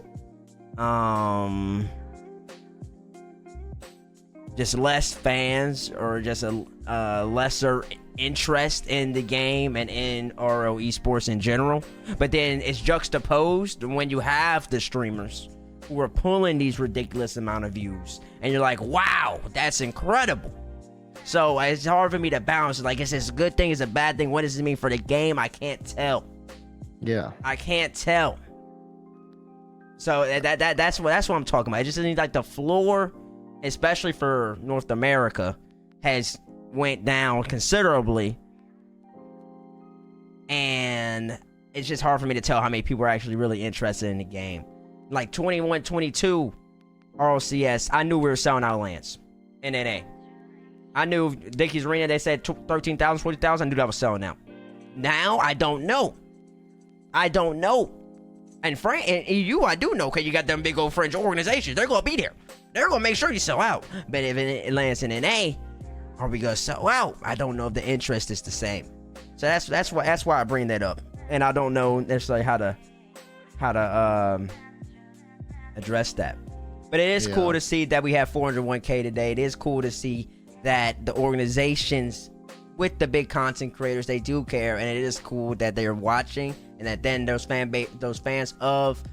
just less fans or just a lesser interest in the game and in RL esports in general. But then it's juxtaposed when you have the streamers who are pulling these ridiculous amount of views, and you're like, wow, that's incredible. So it's hard for me to balance. Like, is this a good thing? Is it a bad thing? What does it mean for the game? I can't tell. Yeah. I can't tell. So that's what I'm talking about. It just seems like the floor, especially for North America, has went down considerably. And it's just hard for me to tell how many people are actually really interested in the game. Like 21, 22 RLCS, I knew we were selling out lands in NA. I knew Dickies Arena, they said 13,000, 40,000. I knew that was selling out. Now, I don't know. And and EU, I do know, because you got them big old French organizations. They're going to be there. They're going to make sure you sell out. But if it lands in NA, are we going to sell out? I don't know if the interest is the same. So that's why I bring that up. And I don't know necessarily how to address that. But it is cool to see that we have 401k today. It is cool to see that the organizations with the big content creators, they do care, and it is cool that they're watching, and that then those fans of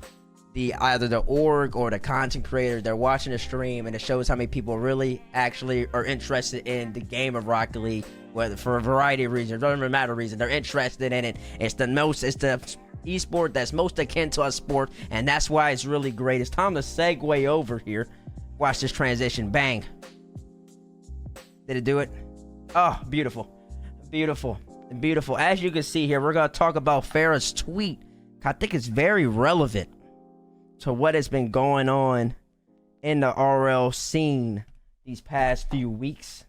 the either the org or the content creator, they're watching the stream, and it shows how many people really actually are interested in the game of Rocket League, whether for a variety of reasons. It doesn't really matter reason. They're interested in it. It's the esport that's most akin to a sport, and that's why it's really great. It's time to segue over here. Watch this transition. Bang. Did it do it? Oh, beautiful. As you can see here, we're going to talk about Ferra's tweet. I think it's very relevant to what has been going on in the RL scene these past few weeks.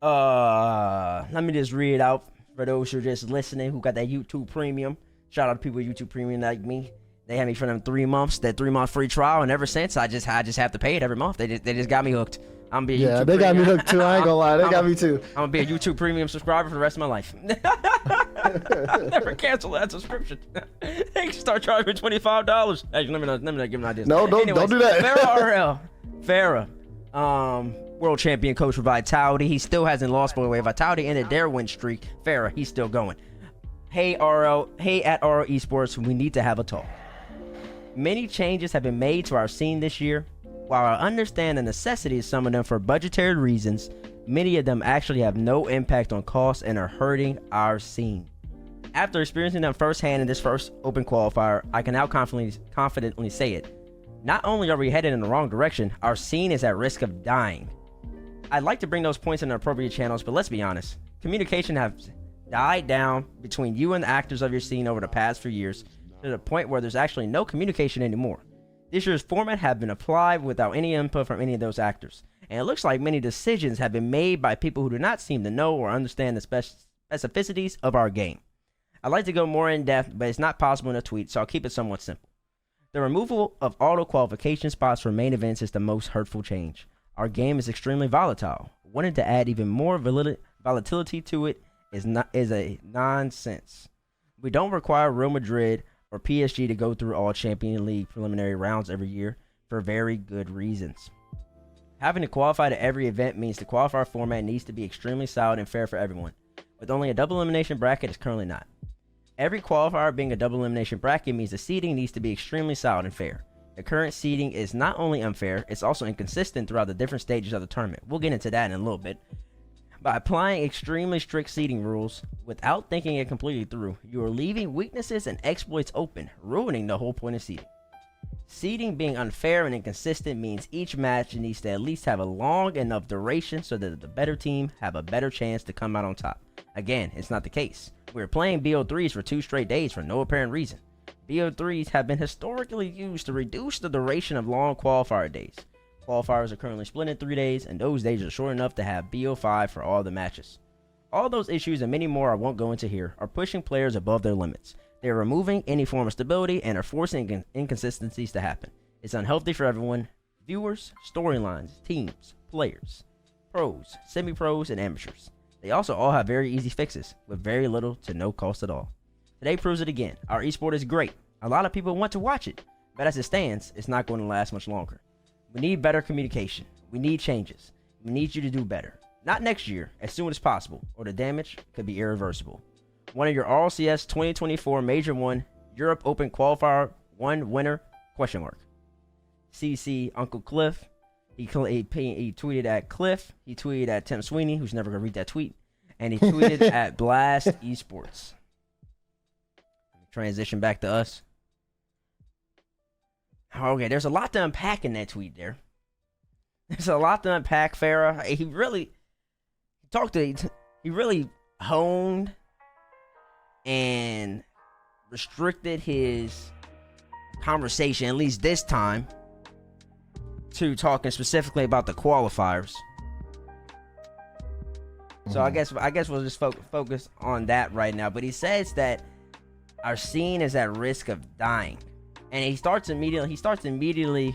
Let me just read it out for those who are just listening, who got that YouTube Premium. Shout out to people with YouTube Premium like me. They had me for them 3 months, that 3-month free trial, and ever since I just have to pay it every month. They just got me hooked. I'm be a YouTube they got Premium. me hooked too. I ain't gonna lie, they got me too. I'm gonna be a YouTube Premium subscriber for the rest of my life. Never cancel that subscription. They can start charging me $25. Actually, let me not give them ideas. No, don't do that. Ferra, world champion coach for Vitality. He still hasn't lost, by the way. Vitality ended their win streak. Ferra, he's still going. Hey at RL Esports, we need to have a talk. Many changes have been made to our scene this year. While I understand the necessity of some of them for budgetary reasons, many of them actually have no impact on costs and are hurting our scene. After experiencing them firsthand in this first open qualifier, I can now confidently say it. Not only are we headed in the wrong direction, our scene is at risk of dying. I'd like to bring those points in the appropriate channels, but let's be honest. Communication has died down between you and the actors of your scene over the past few years to the point where there's actually no communication anymore. This year's format have been applied without any input from any of those actors, and it looks like many decisions have been made by people who do not seem to know or understand the specificities of our game. I'd like to go more in depth, but it's not possible in a tweet, so I'll keep it somewhat simple. The removal of auto qualification spots for main events is the most hurtful change. Our game is extremely volatile. Wanting to add even more volatility to it is a nonsense. We don't require Real Madrid or PSG to go through all Champions League preliminary rounds every year for very good reasons. Having to qualify to every event means the qualifier format needs to be extremely solid and fair for everyone, with only a double elimination bracket is currently not. Every qualifier being a double elimination bracket means the seeding needs to be extremely solid and fair. The current seeding is not only unfair, it's also inconsistent throughout the different stages of the tournament. We'll get into that in a little bit. By applying extremely strict seeding rules without thinking it completely through, you are leaving weaknesses and exploits open, ruining the whole point of seeding. Seeding being unfair and inconsistent means each match needs to at least have a long enough duration so that the better team have a better chance to come out on top. Again, it's not the case. We're playing BO3s for 2 straight days for no apparent reason. BO3s have been historically used to reduce the duration of long qualifier days. Qualifiers are currently split in 3 days, and those days are short enough to have BO5 for all the matches. All those issues and many more I won't go into here are pushing players above their limits. They are removing any form of stability and are forcing inconsistencies to happen. It's unhealthy for everyone: viewers, storylines, teams, players, pros, semi-pros, and amateurs. They also all have very easy fixes with very little to no cost at all. Today proves it again. Our esport is great. A lot of people want to watch it, but as it stands, it's not going to last much longer. We need better communication. We need changes. We need you to do better. Not next year, as soon as possible, or the damage could be irreversible. One of your RLCS 2024 Major 1 Europe Open Qualifier 1 winner? CC Uncle Cliff. He tweeted at Cliff. He tweeted at Tim Sweeney, who's never going to read that tweet. And he tweeted at Blast Esports. Transition back to us. Okay, there's a lot to unpack in that tweet there. There's a lot to unpack, Ferra. He really honed and restricted his conversation, at least this time, to talking specifically about the qualifiers. So I guess we'll just focus on that right now. But he says that our scene is at risk of dying, and he starts immediately.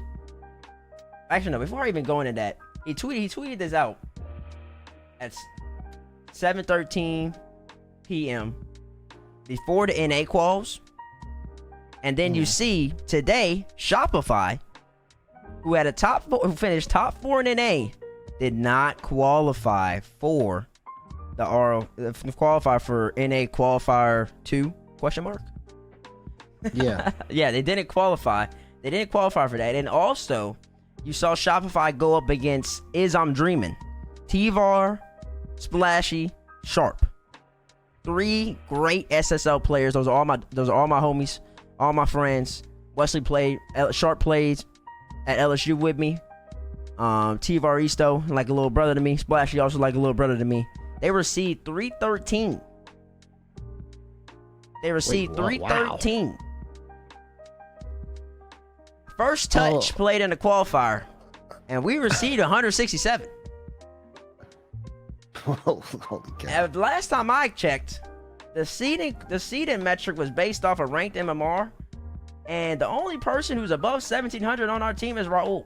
Actually, no. Before I even go into that, he tweeted this out at 7:13 p.m. before the NA quals, and then you see today Shopify, who had who finished top 4 in NA, did not qualify for the qualify for NA qualifier 2 ? Yeah. Yeah, they didn't qualify. They didn't qualify for that. And also, you saw Shopify go up against I'm Dreaming, T-Var, Splashy, Sharp. 3 great SSL players. Those are all my homies, all my friends. Wesley played, Sharp plays at LSU with me. T-Var Isto, like a little brother to me. Splashy also like a little brother to me. They were seed 313. They were seed 313. Wow. First touch played in the qualifier, and we were seed 167. Holy God. Last time I checked, the seeding metric was based off of ranked MMR, and the only person who's above 1700 on our team is Raul.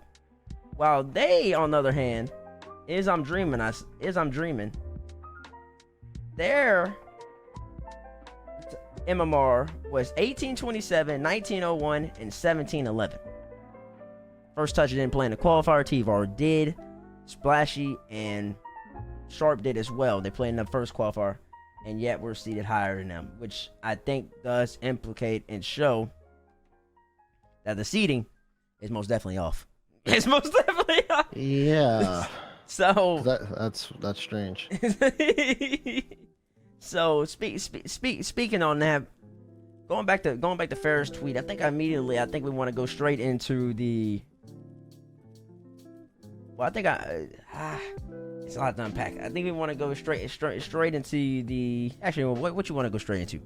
While they, on the other hand, I'm Dreaming. Their MMR was 1827, 1901, and 1711. First touch didn't play in the qualifier. T-Var did. Splashy and Sharp did as well. They played in the first qualifier, and yet we're seated higher than them, which I think does implicate and show that the seeding is most definitely off. It's most definitely off. Yeah. So that's strange. So speaking on that, going back to Ferra's tweet, I think we want to go straight into the. Well, I think it's a lot to unpack. I think we want to go straight into the. Actually, what you want to go straight into?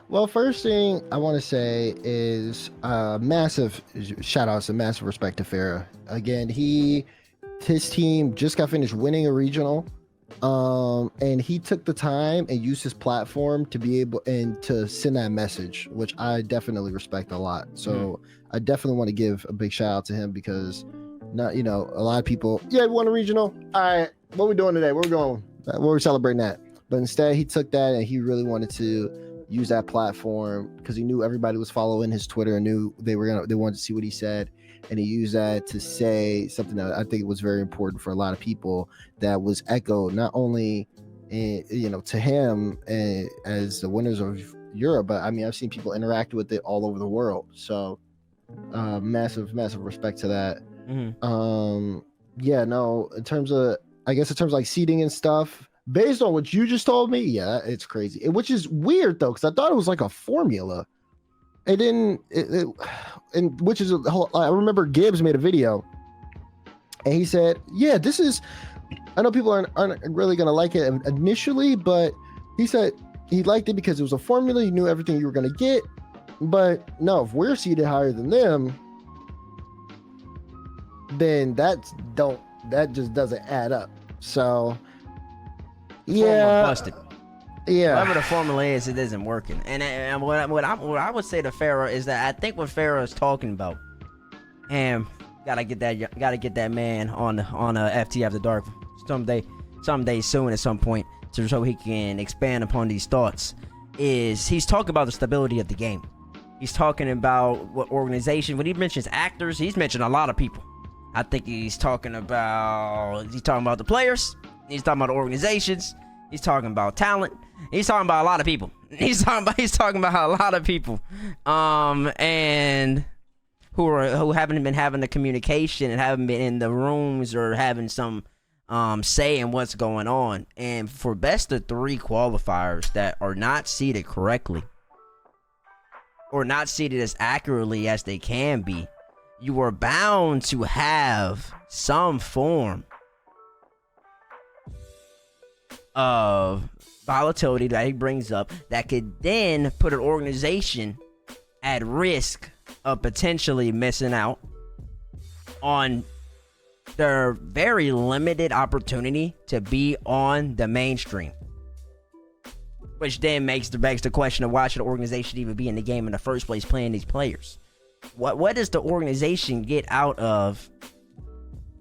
Well, first thing I want to say is massive shout outs and massive respect to Ferra. Again, his team just got finished winning a regional, and he took the time and used his platform to be able and to send that message, which I definitely respect a lot. So I definitely want to give a big shout out to him, because not, a lot of people, we won a regional. All right, what are we doing today? Where we going? Where we celebrating that? But instead, he took that and he really wanted to use that platform because he knew everybody was following his Twitter and knew they wanted to see what he said, and he used that to say something that I think was very important for a lot of people, that was echoed not only to him as the winners of Europe, but I mean I've seen people interact with it all over the world. So massive respect to that. In terms of like seeding and stuff, based on what you just told me, it's crazy. Which is weird though, because I thought it was like a formula. It didn't. and which is a whole. I remember Gibbs made a video, and he said, "Yeah, this is. I know people aren't really gonna like it initially, but he said he liked it because it was a formula. You knew everything you were gonna get, but no, if we're seated higher than them, then that just doesn't add up. So, yeah, busted. Yeah, whatever the formula is, it isn't working. And what I would say to Ferra is that I think what Ferra is talking about, and gotta get that man on a FT After Dark someday soon at some point, so he can expand upon these thoughts. Is he's talking about the stability of the game. He's talking about what organization. When he mentions actors, he's mentioned a lot of people. I think he's talking about the players. He's talking about the organizations. He's talking about talent. He's talking about a lot of people. He's talking about a lot of people, and who haven't been having the communication and haven't been in the rooms or having some say in what's going on. And for best of 3 qualifiers that are not seated correctly or not seated as accurately as they can be, you are bound to have some form of volatility that he brings up that could then put an organization at risk of potentially missing out on their very limited opportunity to be on the mainstream, which then begs the question of why should an organization even be in the game in the first place playing these players. What does the organization get out of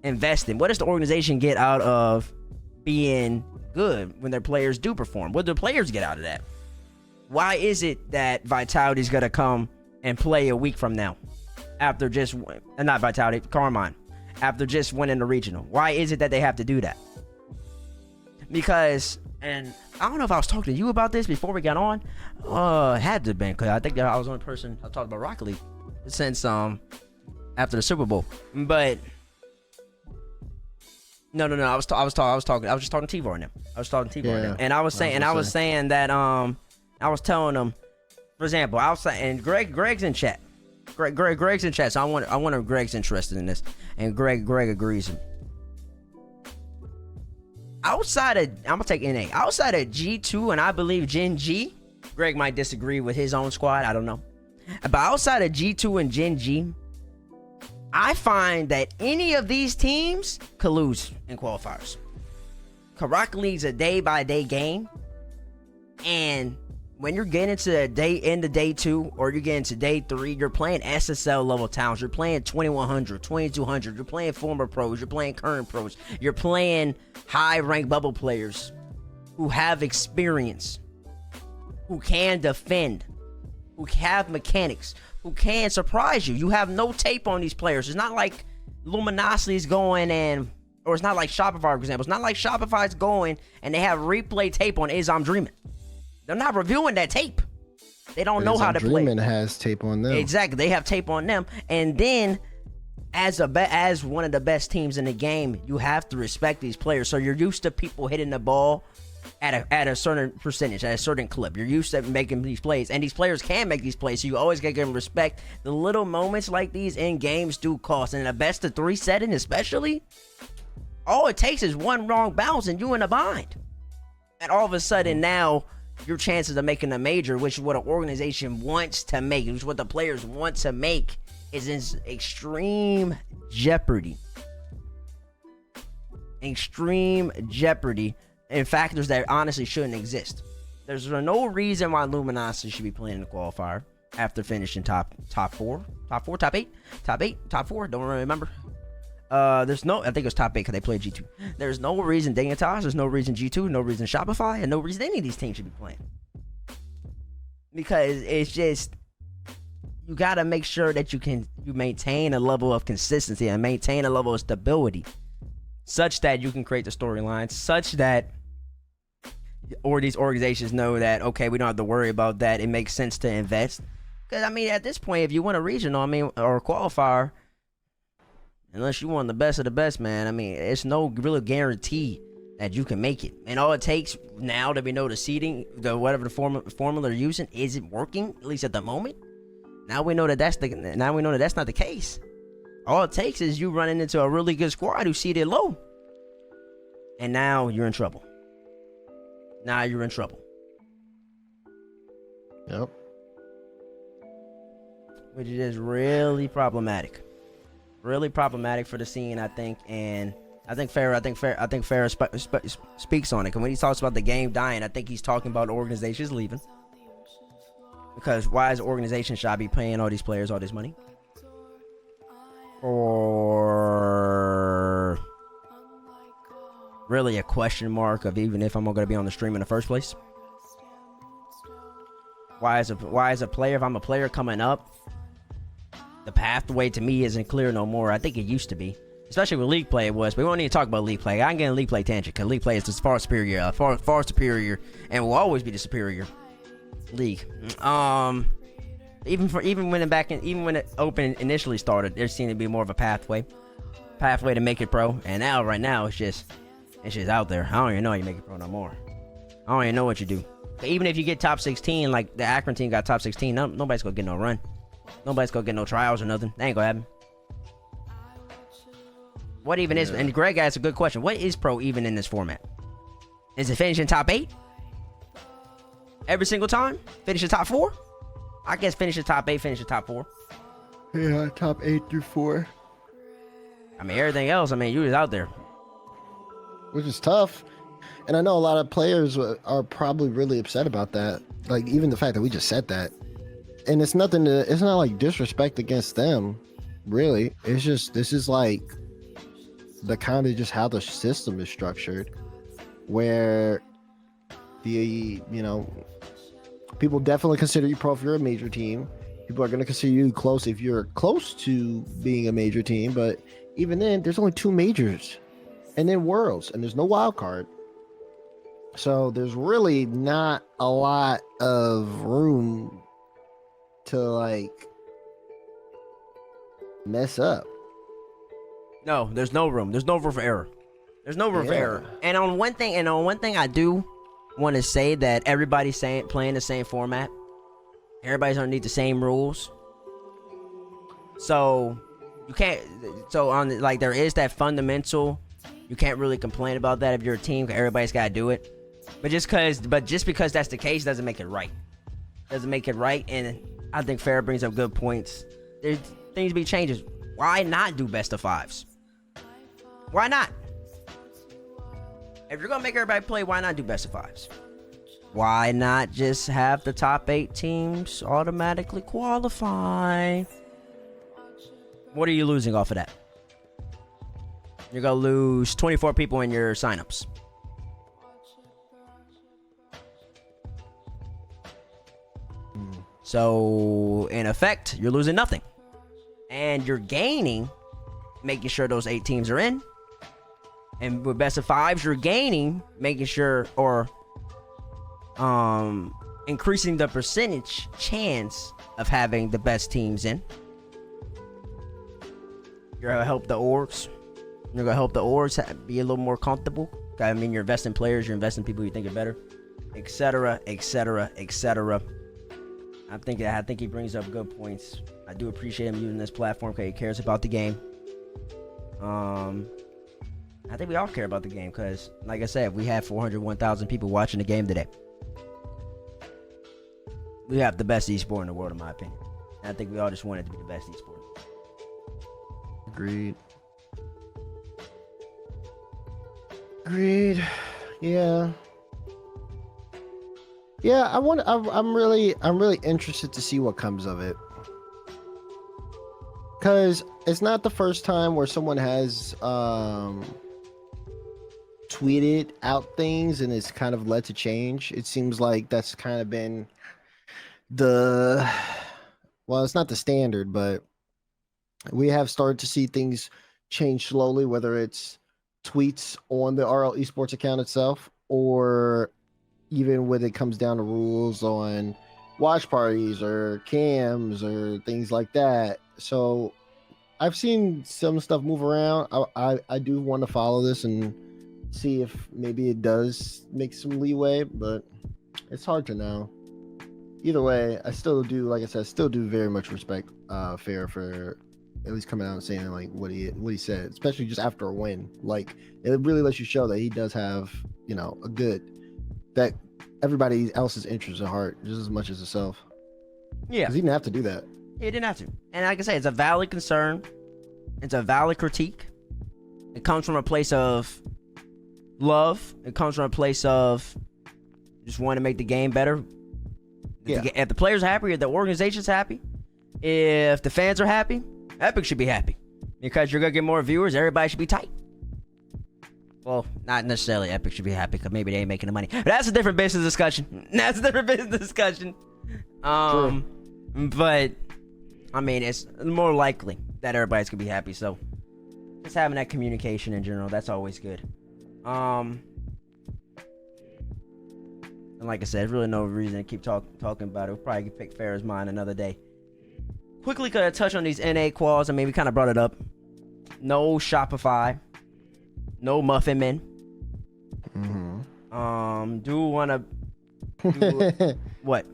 investing? What does the organization get out of being good when their players do perform? What do the players get out of that? Why is it that Vitality's gonna come and play a week from now after just not Vitality, Carmine, after just winning the regional? Why is it that they have to do that? Because, and I don't know if I was talking to you about this before we got on. It had to have been, because I think that I was the only person I talked about Rocket League since after the Super Bowl. But no, I was just talking T-Var on them. I was talking T-Var on them. And I was saying that I was telling them, for example, and Greg's in chat. Greg's in chat, so I wonder if Greg's interested in this. And Greg agrees with me. I'm gonna take NA. Outside of G2 and I believe Gen G, Greg might disagree with his own squad, I don't know. But outside of G2 and Gen G, I find that any of these teams could lose in qualifiers. Rocket League's a day-by-day game, and when you're getting to the end of day 2 or you're getting to day 3, you're playing SSL level towns. You're playing 2100, 2200. You're playing former pros. You're playing current pros. You're playing high-ranked bubble players who have experience, who can defend, who have mechanics, who can surprise you. You have no tape on these players. It's not like Luminosity's going or it's not like Shopify, for example. It's not like Shopify's going and they have replay tape on Is I'm Dreaming. They're not reviewing that tape. They don't know how to play. Dreaming has tape on them. Exactly. They have tape on them. And then as one of the best teams in the game, you have to respect these players. So you're used to people hitting the ball at a certain percentage, at a certain clip. You're used to making these plays, and these players can make these plays, so you always gotta give them respect. The little moments like these in games do cost, and in a best of 3 setting especially, all it takes is one wrong bounce and you in a bind. And all of a sudden now, your chances of making a major, which is what an organization wants to make, which is what the players want to make, is in extreme jeopardy. Extreme jeopardy. In factors that honestly shouldn't exist. There's no reason why Luminosity should be playing in the qualifier after finishing top 4, top 8, top 4. Don't really remember. I think it was top 8 because they played G2. There's no reason Dignitas, there's no reason G2, no reason Shopify, and no reason any of these teams should be playing. Because it's just, you gotta make sure that you maintain a level of consistency and maintain a level of stability, such that you can create the storylines, such that these organizations know that, okay, we don't have to worry about that. It makes sense to invest. Because, I mean, at this point, if you win a regional, or a qualifier, unless you want the best of the best, man, I mean, it's no real guarantee that you can make it. And all it takes now that we know the seeding, whatever the formula they're using, isn't working, at least at the moment. Now we know that that's not the case. All it takes is you running into a really good squad who's seated low, and now you're in trouble. Yep. Which is really problematic. Really problematic for the scene, I think, and I think Ferra speaks on it. Because when he talks about the game dying, I think he's talking about organizations leaving. Because why is the organization should I be paying all these players all this money? Or really a question mark of even if I'm going to be on the stream in the first place. Why is a player, if I'm a player coming up, the pathway to me isn't clear no more. I think it used to be. Especially with league play it was. But we won't need to talk about league play. I can get a league play tangent because league play is just far superior, far superior, and will always be the superior league. Even when it open initially started, there seemed to be more of a pathway to make it pro. And now, right now, it's just out there. I don't even know how you make it pro no more. I don't even know what you do. Even if you get top 16, like the Akron team got top 16, nobody's gonna get no run. Nobody's gonna get no trials or nothing. That ain't gonna happen. What even is? And Greg asked a good question. What is pro even in this format? Is it finishing top 8 every single time? Finishing top 4? I guess finishing top 8, finishing top 4. Yeah, top 8 through 4. I mean, everything else. I mean, you was out there, which is tough. And I know a lot of players are probably really upset about that. Like even the fact that we just said that. And it's not like disrespect against them, really. It's just, this is like the kind of just how the system is structured, where people definitely consider you pro if you're a major team. People are going to consider you close if you're close to being a major team. But even then, there's only 2 majors and then worlds, and there's no wild card. So there's really not a lot of room to like mess up. No, there's no room. There's no room for error. There's no room for error. And on one thing, I do want to say that everybody's playing the same format. Everybody's underneath the same rules. So you can't. So on like there is that fundamental. You can't really complain about that if you're a team. 'Cause everybody's got to do it. But just because that's the case doesn't make it right. Doesn't make it right. And I think Ferra brings up good points. There's things to be changes. Why not do best of 5s? Why not? If you're gonna make everybody play, why not do best of 5s? Why not just have the top 8 teams automatically qualify? What are you losing off of that? You're gonna lose 24 people in your signups. So in effect, you're losing nothing, and you're gaining, making sure those 8 teams are in. And with best of 5s, you're gaining, making sure, or increasing the percentage chance of having the best teams in. You're gonna help the orgs. You're gonna help the orgs be a little more comfortable. I mean, you're investing players, you're investing people you think are better, etc., etc., etc. I think he brings up good points. I do appreciate him using this platform because he cares about the game. I think we all care about the game because, like I said, we have 401,000 people watching the game today. We have the best esport in the world, in my opinion. And I think we all just want it to be the best esport. Agreed. Yeah. Yeah, I'm really interested to see what comes of it. Cause it's not the first time where someone has tweeted out things and it's kind of led to change. It seems like that's kind of been it's not the standard, but we have started to see things change slowly, whether it's tweets on the RL Esports account itself, or even when it comes down to rules on watch parties or cams or things like that. So I've seen some stuff move around. I do want to follow this and see if maybe it does make some leeway, but it's hard to know. either way, I still do, like I said, still do very much respect Ferra for at least coming out and saying like what he said, especially just after a win. Like it really lets you show that he does have, you know, a good that everybody else's interests at heart just as much as himself. Yeah, because he didn't have to do that. He didn't have to. And like I say, it's a valid concern. It's a valid critique. It comes from a place of love. It comes from a place of just wanting to make the game better. Yeah. If the players are happy, if the organization's happy, if the fans are happy, Epic should be happy. Because you're going to get more viewers, everybody should be tight. Well, not necessarily Epic should be happy because maybe they ain't making the money. But that's a different business discussion. True. But, I mean, it's more likely that everybody's going to be happy. So, just having that communication in general, that's always good. And like I said, there's really no reason to keep talking about it. We'll probably pick Ferra's mind another day. Quickly, could I touch on these NA quals? I mean, we kind of brought it up. No Shopify. No Muffin Men. Mm-hmm. Do want to... what?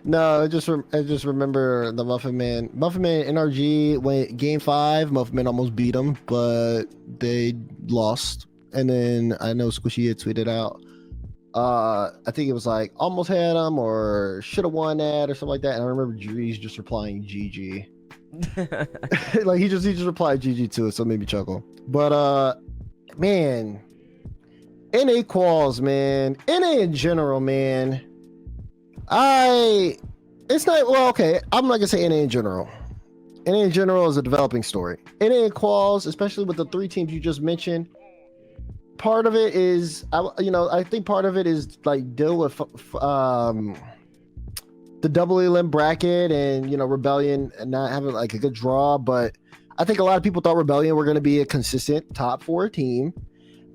No, I just remember the Muffin Man NRG went game 5. Muffin Man almost beat them, but they lost. And then I know Squishy had tweeted out, I think it was like almost had them or should have won that or something like that. And I remember Drees just replying GG. Like he just replied GG to it, so it made me chuckle. But man, NA quals, man, NA in general, man. It's not, well, okay, I'm not gonna say NA in general. NA in general is a developing story. NA quals, especially with the 3 teams you just mentioned, part of it is, I think part of it is like deal with the double elim bracket and, you know, Rebellion not having like a good draw. But I think a lot of people thought Rebellion were going to be a consistent top 4 team.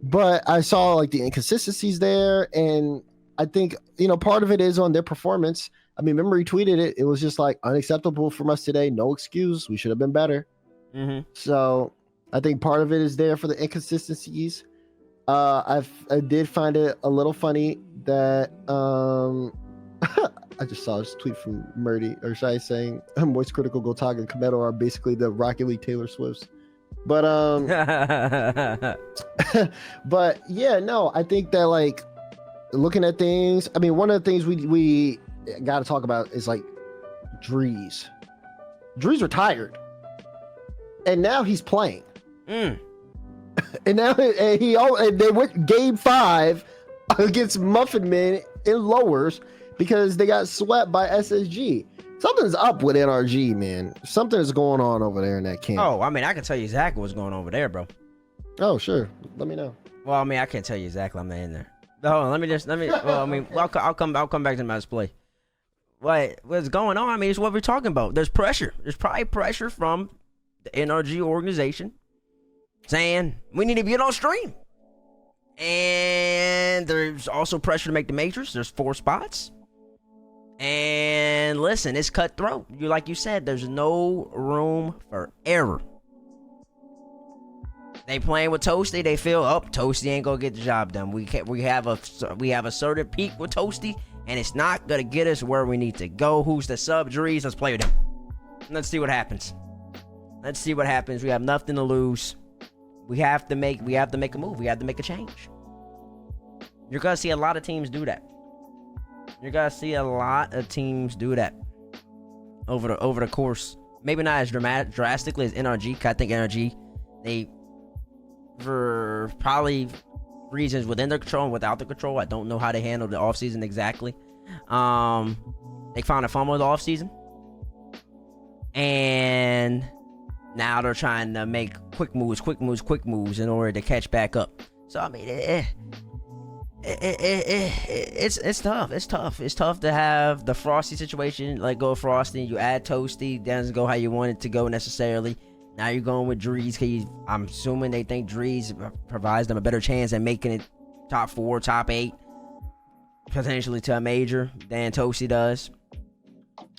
But I saw like the inconsistencies there. And I think, you know, part of it is on their performance. I mean, Memory tweeted it. It was just like unacceptable from us today. No excuse. We should have been better. Mm-hmm. So I think part of it is there for the inconsistencies. I did find it a little funny that I just saw this tweet from Murdy or Shai saying Moist Critical, Gotaga, and Kometo are basically the Rocket League Taylor Swifts. But but yeah, no, I think that like looking at things, I mean, one of the things we got to talk about is like Drees. Drees retired, and now he's playing. And now they went game 5 against Muffin Men in lowers because they got swept by SSG. Something's up with NRG, man. Something is going on over there in that camp. Oh, I mean, I can tell you exactly what's going on over there, bro. Oh, sure. Let me know. Well, I mean, I can't tell you exactly. I'm not in there. Hold on, well, I mean, I'll come back to my display. What's going on? I mean, it's what we're talking about. There's pressure. There's probably pressure from the NRG organization saying we need to get on stream. And there's also pressure to make the majors. There's 4 spots. And listen, it's cutthroat. Like you said, there's no room for error. They playing with Toasty. They feel, Toasty ain't gonna get the job done. We have a certain peak with Toasty, and it's not gonna get us where we need to go. Who's the sub? Drees. Let's play with him. Let's see what happens. We have nothing to lose. We have to make a move. We have to make a change. You're gonna see a lot of teams do that. Over the course. Maybe not as drastically as NRG. I think NRG, they, for probably reasons within their control and without their control, I don't know how they handled the offseason exactly. They found a fumble in the offseason. And now they're trying to make quick moves in order to catch back up. So, I mean, it's tough. It's tough to have the Frosty situation, like go Frosty, you add Toasty, doesn't go how you want it to go necessarily. Now you're going with Drees, because I'm assuming they think Drees provides them a better chance at making it top 4, top 8, potentially to a major than Toasty does.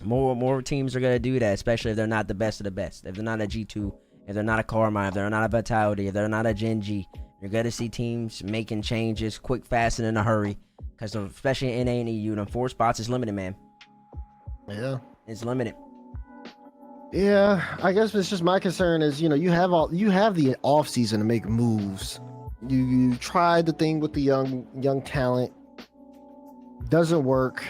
More teams are going to do that, especially if they're not the best of the best. If they're not a G2, if they're not a Carmine, if they're not a Vitality, if they're not a Gen G, you're going to see teams making changes quick, fast, and in a hurry Because especially in NA and EU, the 4 spots is limited, man. Yeah. It's limited. Yeah, I guess it's just my concern is, you know, you have the off season to make moves. You tried the thing with the young talent, doesn't work.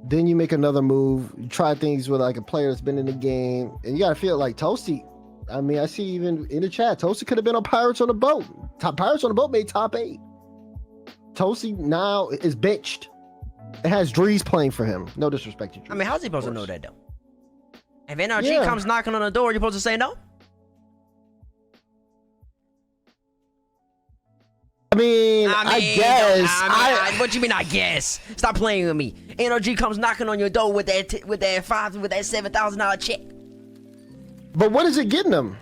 Then you make another move. You try things with like a player that's been in the game, and you gotta feel like Toasty. I mean, I see even in the chat, Toasty could have been on Pirates on the Boat. Pirates on the Boat made top 8. Toasty now is benched. It has Drees playing for him. No disrespect to Drees. I mean, how's he supposed to know that though? If NRG comes knocking on the door, you're supposed to say no? I guess. What you mean? I guess. Stop playing with me. NRG comes knocking on your door with that $7,000 check. But what is it getting them?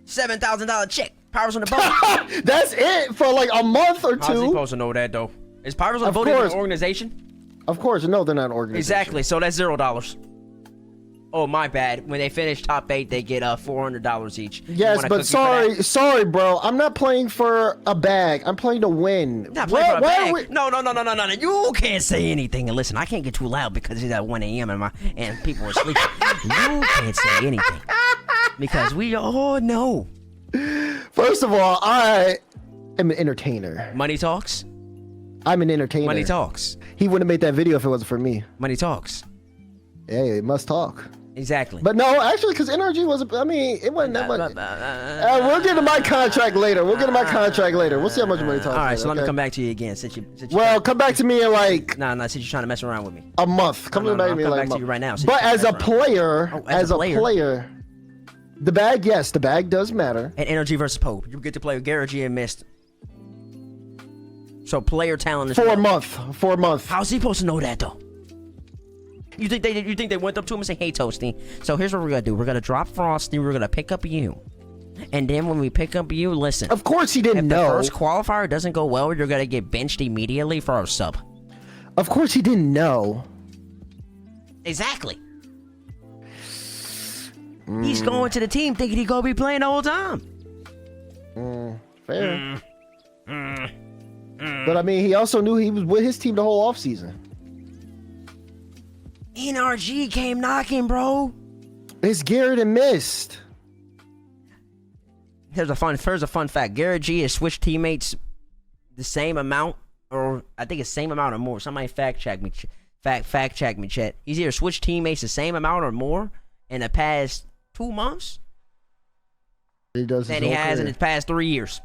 $7,000 check. Pirates on the Boat. That's it for like a month or two. How's he supposed to know that though? Is Pirates on the Boat even an organization? Of course, no, they're not an organization. Exactly. So that's $0. Oh, my bad. When they finish top 8, they get $400 each. Yes, but sorry, bro. I'm not playing for a bag. I'm playing to win. Not playing for a bag. No. You can't say anything. And listen, I can't get too loud because it's at 1 a.m. and people are sleeping. You can't say anything because we all know. First of all, I am an entertainer. Money talks. I'm an entertainer. Money talks. He wouldn't have made that video if it wasn't for me. Money talks. Yeah, it must talk. Exactly. But no, actually, because NRG was, I mean, it wasn't that much. We'll get to my contract later. We'll see how much money talks. All right, so let me come back to you again. Come back to me in like... Nah, since you're trying to mess around with me. A month. Come back to me like a month. You right now. But as a player, the bag, yes, the bag does matter. And NRG versus Pope. You get to play with Garrett G and Mist. So player talent is... For a month. How's he supposed to know that, though? You think they went up to him and say, "Hey, Toasty, so here's what we're gonna do. We're gonna drop Frosty. We're gonna pick up you, and then when we pick up you, listen." Of course, he didn't know. If the first qualifier doesn't go well, you're gonna get benched immediately for our sub. Of course, he didn't know. Exactly. He's going to the team thinking he's gonna be playing the whole time. Fair. But I mean, he also knew he was with his team the whole offseason. NRG came knocking, bro. It's Garrett and Mist. Here's a fun fact. Garrett G has switched teammates the same amount, or I think it's same amount or more. Somebody fact check me, chat. He's either switched teammates the same amount or more in the past 2 months than he has in the past 3 years.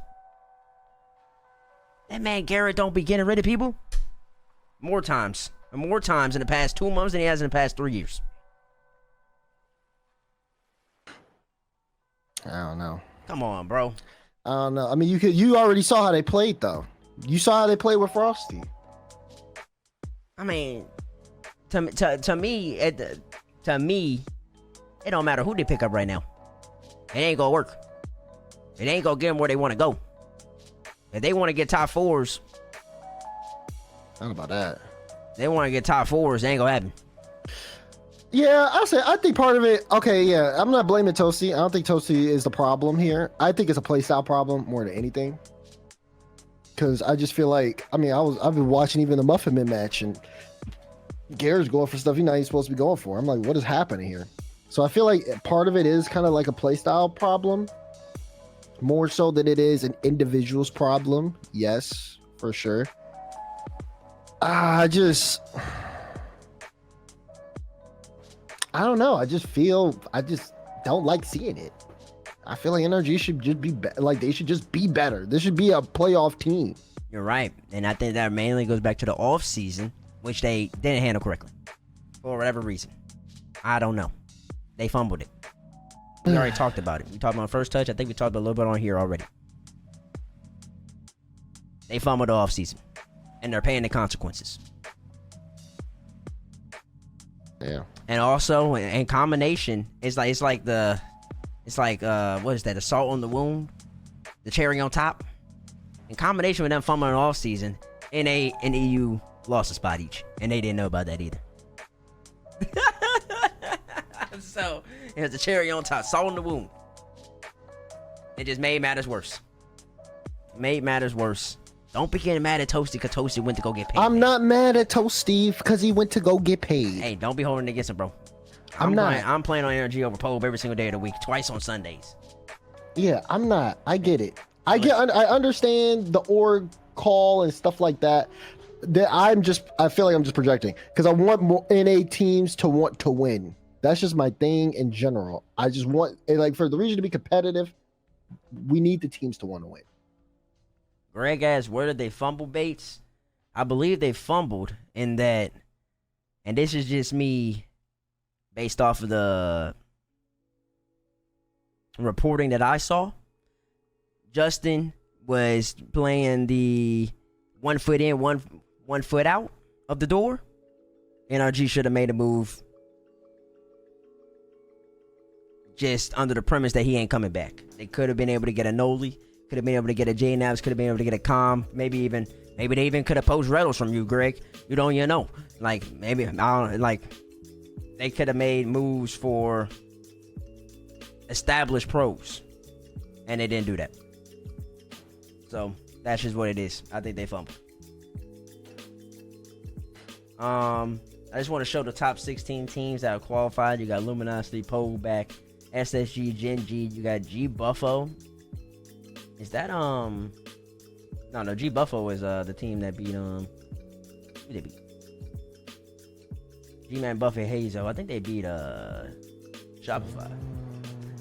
That man Garrett don't be getting rid of people more times in the past 2 months than he has in the past 3 years. I don't know. Come on, bro. I don't know. I mean, you already saw how they played, though. You saw how they played with Frosty. I mean, to me, it don't matter who they pick up right now. It ain't gonna work. It ain't gonna get them where they want to go. If they want to get top 4s, I don't know about that. They want to get top 4s. It ain't gonna happen. Yeah, I think part of it. Okay, yeah, I'm not blaming Toasty. I don't think Toasty is the problem here. I think it's a playstyle problem more than anything. Because I just feel like, I mean, I've been watching even the Muffin Man match, and Garrett's going for stuff he's not even supposed to be going for. I'm like, what is happening here? So I feel like part of it is kind of like a playstyle problem, more so than it is an individual's problem. Yes, for sure. I don't know. I just don't like seeing it. I feel like NRG should just be like, they should just be better. This should be a playoff team. You're right. And I think that mainly goes back to the off season, which they didn't handle correctly for whatever reason. I don't know. They fumbled it. We already talked about it. We talked about first touch. I think we talked about a little bit on here already. They fumbled the off season, and they're paying the consequences. Yeah. And also, in combination, it's like what is that? The salt on the wound, the cherry on top. In combination with them fumbling off season, NA and EU lost a spot each, and they didn't know about that either. So it was the cherry on top, salt on the wound. It just made matters worse. Don't be getting mad at Toasty because Toasty went to go get paid. I'm not mad at Toasty because he went to go get paid. Hey, don't be holding it against him, bro. I'm not. I'm playing on energy over Pole every single day of the week, twice on Sundays. Yeah, I'm not. I get it. I understand the org call and stuff like that. I feel like I'm just projecting because I want more NA teams to want to win. That's just my thing in general. I just want, like, for the region to be competitive, we need the teams to want to win. Greg asks, where did they fumble, Bates? I believe they fumbled in that, and this is just me based off of the reporting that I saw. Justin was playing the 1 foot in, one foot out of the door. NRG should have made a move just under the premise that he ain't coming back. They could have been able to get a Noli, could have been able to get a J-Nabs, could have been able to get a Com, maybe they even could have poached Reynolds from you, Greg. You don't even know. Like, maybe, I don't, like, they could have made moves for established pros, and they didn't do that. So that's just what it is. I think they fumbled. I just want to show the top 16 teams that are qualified. You got Luminosity, Pole Back, SSG, Gen G. You got G Buffo. Is that no, G Buffo is the team that beat who they beat? G-Man Buffett Hazo. I think they beat Shopify.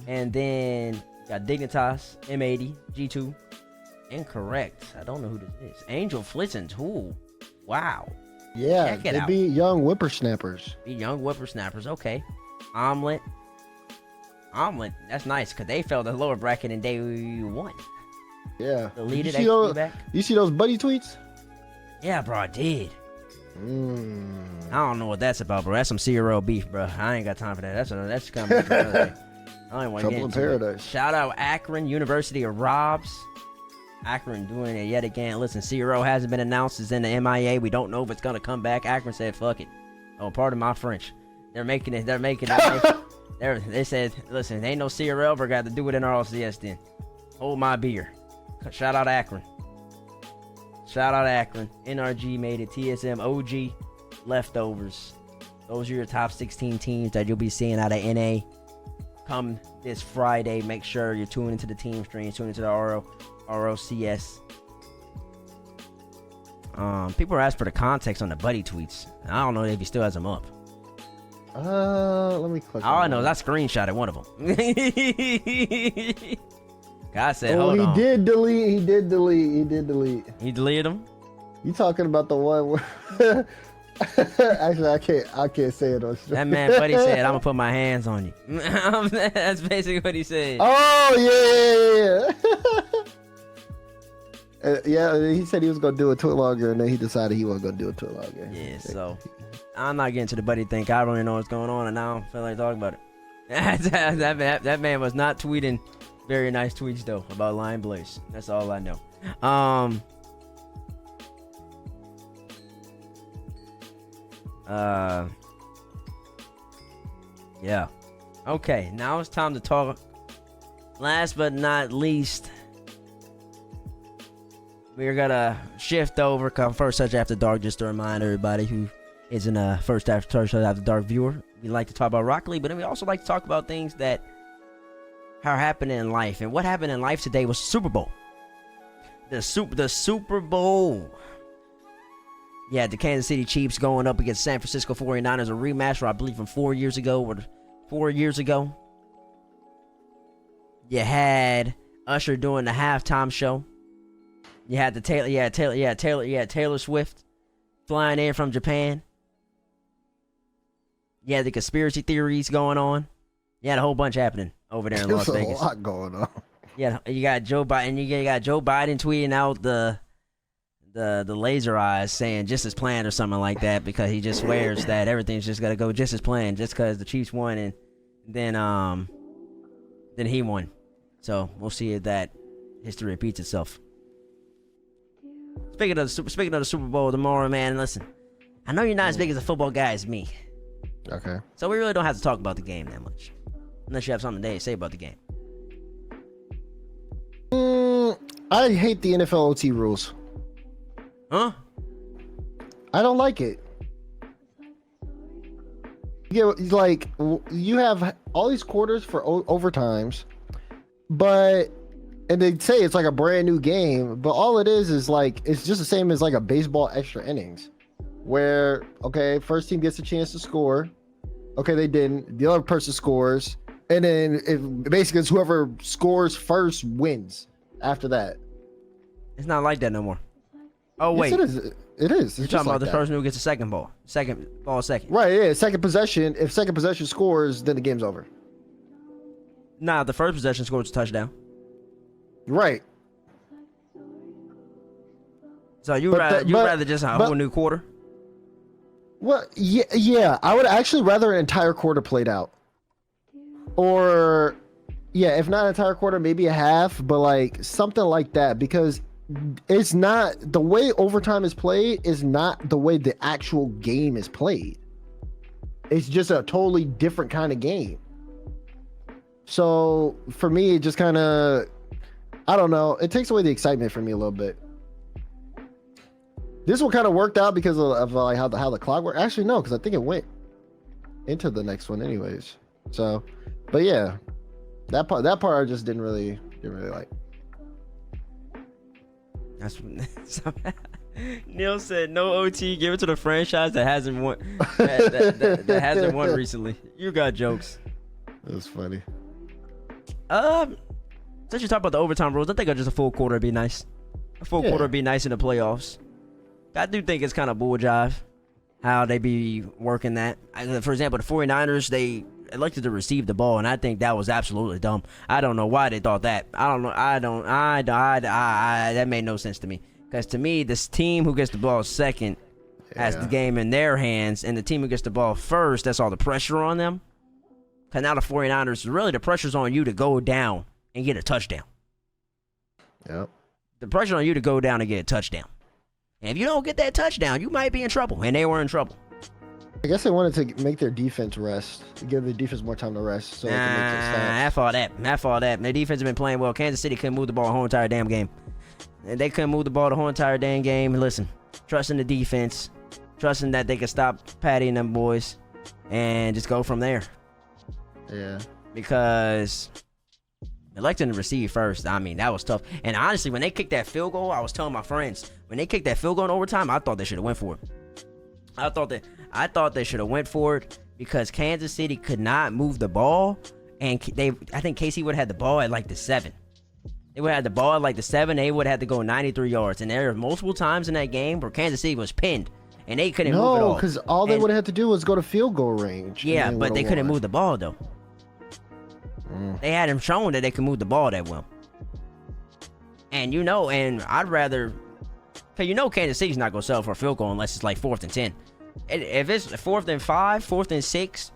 And then you got Dignitas, M80, G2. Incorrect. I don't know who this is. Angel Flitz and Tool. Wow. Yeah, they beat Young Whippersnappers. Beat Young Whippersnappers. Okay. Omelet. That's nice because they fell the lower bracket in day 1. Yeah. Deleted. You see those buddy tweets? Yeah, bro, I did. I don't know what that's about, bro. That's some CRL beef, bro. I ain't got time for that. That's coming up for another day. I don't want to get Trouble in into paradise. it. Shout out Akron, University of Robs. Akron doing it yet again. Listen, CRO hasn't been announced. It's in the MIA. We don't know if it's gonna come back. Akron said, "Fuck it." Oh, pardon my French. They said, "Listen, ain't no CRL. We got to do it in RLCS then." Hold my beer. Shout out Akron. NRG made it. TSM, OG, leftovers. Those are your top 16 teams that you'll be seeing out of NA come this Friday. Make sure you're tuning into the team stream, tuning into the RLCS. People are asking for the context on the buddy tweets. I don't know if he still has them up. Let me click. All I know is I screenshotted one of them. God said, hold on. He did delete. He deleted them? You talking about the one where... Actually, I can't say it on stream. That man buddy said, I'm gonna put my hands on you. That's basically what he said. Oh, yeah. Yeah, he said he was gonna do a tweet longer, and then he decided he wasn't gonna do a tweet longer. Yeah, so I'm not getting to the buddy thing. I don't really know what's going on, and I don't feel like talking about it. that man was not tweeting very nice tweets though about Lion Blaze. That's all I know. Yeah. Okay, now it's time to talk. Last but not least, we're gonna shift over. Come First Touch After Dark. Just to remind everybody who isn't a First Touch After Dark viewer, we like to talk about Rocket League, but then we also like to talk about things that are happening in life. And what happened in life today was Super Bowl. The Super Bowl. Yeah, the Kansas City Chiefs going up against San Francisco 49ers, a rematch from, I believe, from 4 years ago or 4 years ago. You had Usher doing the halftime show. You had Taylor Swift flying in from Japan. You had the conspiracy theories going on. You had a whole bunch happening over there in Las Vegas. There's a lot going on. Yeah, you got Joe Biden. You got Joe Biden tweeting out the laser eyes, saying just as planned or something like that, because he just swears that everything's just gonna go just as planned, just because the Chiefs won and then he won. So we'll see if that history repeats itself. Speaking of the Super Bowl tomorrow, man, listen, I know you're not as big as a football guy as me. Okay. So we really don't have to talk about the game that much, unless you have something to say about the game. I hate the NFL OT rules. Huh? I don't like it. Like you have all these quarters for overtimes, and they say it's like a brand new game, but all it is like it's just the same as like a baseball extra innings, where okay, first team gets a chance to score, okay, they didn't, the other person scores, and then basically it's whoever scores first wins after that. It's not like that no more. Oh wait, yes, it is. It is. You're talking about the person who gets the second ball, second. Right, yeah, second possession. If second possession scores, then the game's over. Nah, the first possession scores a touchdown. Right. So you'd rather just a whole new quarter? Well, yeah, I would actually rather an entire quarter played out. Or, yeah, if not an entire quarter, maybe a half, but like something like that, because it's not the way overtime is played is not the way the actual game is played. It's just a totally different kind of game. So for me, it just kind of, I don't know, it takes away the excitement for me a little bit. This one kind of worked out because of like how the clock worked. Actually, no, because I think it went into the next one anyways. So, but yeah, that part I just didn't really like. That's Neil said no OT. Give it to the franchise that hasn't won. that hasn't won recently. You got jokes. That's funny. Since you talk about the overtime rules, I think just a full quarter would be nice. A full quarter would be nice in the playoffs. I do think it's kind of bull jive how they be working that. For example, the 49ers, they elected to receive the ball, and I think that was absolutely dumb. I don't know why they thought that. I don't know. That made no sense to me. Because to me, this team who gets the ball second has the game in their hands, and the team who gets the ball first, that's all the pressure on them. Because now the 49ers, really the pressure's on you to go down and get a touchdown. Yep. The pressure on you to go down and get a touchdown. And if you don't get that touchdown, you might be in trouble. And they were in trouble. I guess they wanted to make their defense rest, to give the defense more time to rest, so they can make some stats. Half all that. Their defense has been playing well. Kansas City couldn't move the ball the whole entire damn game. And they couldn't move the ball the whole entire damn game. Listen, trusting the defense, trusting that they can stop Patty and them boys, and just go from there. Yeah. Because electing to receive first, I mean, that was tough. And honestly, when they kicked that field goal, I was telling my friends, when they kicked that field goal in overtime, I thought they should have went for it. I thought they should have went for it because Kansas City could not move the ball, and I think KC would have had the ball at like the 7. They would have had the ball at like the 7. They would have had to go 93 yards, and there were multiple times in that game where Kansas City was pinned, and they couldn't move it all. No, because all they would have had to do was go to field goal range. Yeah, but they couldn't move the ball though. They had him shown that they could move the ball that well. And and I'd rather, because Kansas City's not going to settle for a field goal unless it's like 4th and 10. If it's 4th and 5, 4th and 6,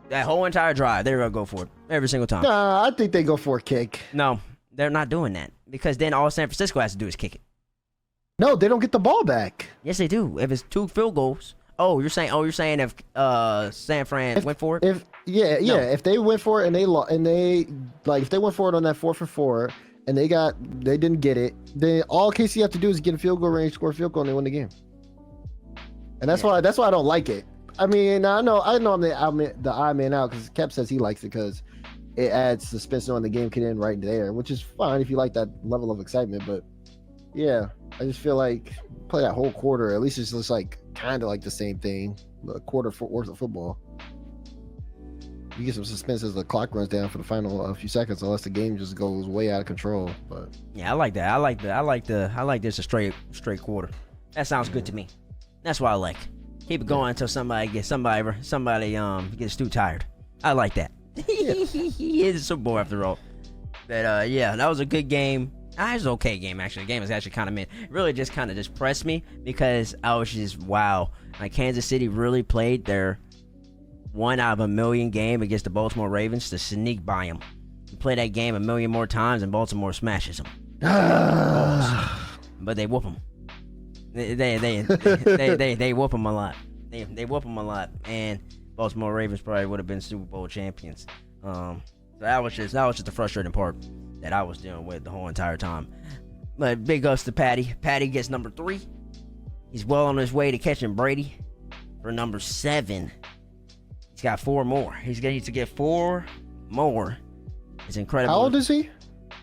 that whole entire drive, they're going to go for it every single time. Nah, I think they go for a kick. No, they're not doing that because then all San Francisco has to do is kick it. No, they don't get the ball back. Yes, they do. If it's 2 field goals. You're saying if San Fran went for it? If they went for it and if they went for it on that 4 for 4 and they didn't get it, then all KC have to do is get a field goal range, score a field goal, and they win the game. And that's why I don't like it. I mean, I know I'm the odd man out because Kep says he likes it because it adds suspense on the game can end right there, which is fine if you like that level of excitement. But yeah, I just feel like play that whole quarter. At least it's just like kind of like the same thing, a quarter worth of football. You get some suspense as the clock runs down for the final few seconds, unless the game just goes way out of control. But yeah, I like that. I like this a straight quarter. That sounds good to me. That's what I like. Keep it going until somebody gets too tired. I like that. He is a Super Bowl after all. But that was a good game. It was an okay game actually. The game was actually kind of mid. It really just kind of just pressed me because I was just wow. Like Kansas City really played their 1 out of a million game against the Baltimore Ravens to sneak by them. You play that game a million more times and Baltimore smashes them. But they whoop them. They whoop them a lot. They whoop them a lot, and Baltimore Ravens probably would have been Super Bowl champions. So that was just the frustrating part that I was dealing with the whole entire time. But big ups to Patty. Patty gets number 3. He's well on his way to catching Brady for number 7. He's got 4 more. He's going to get 4 more. It's incredible. How old is he?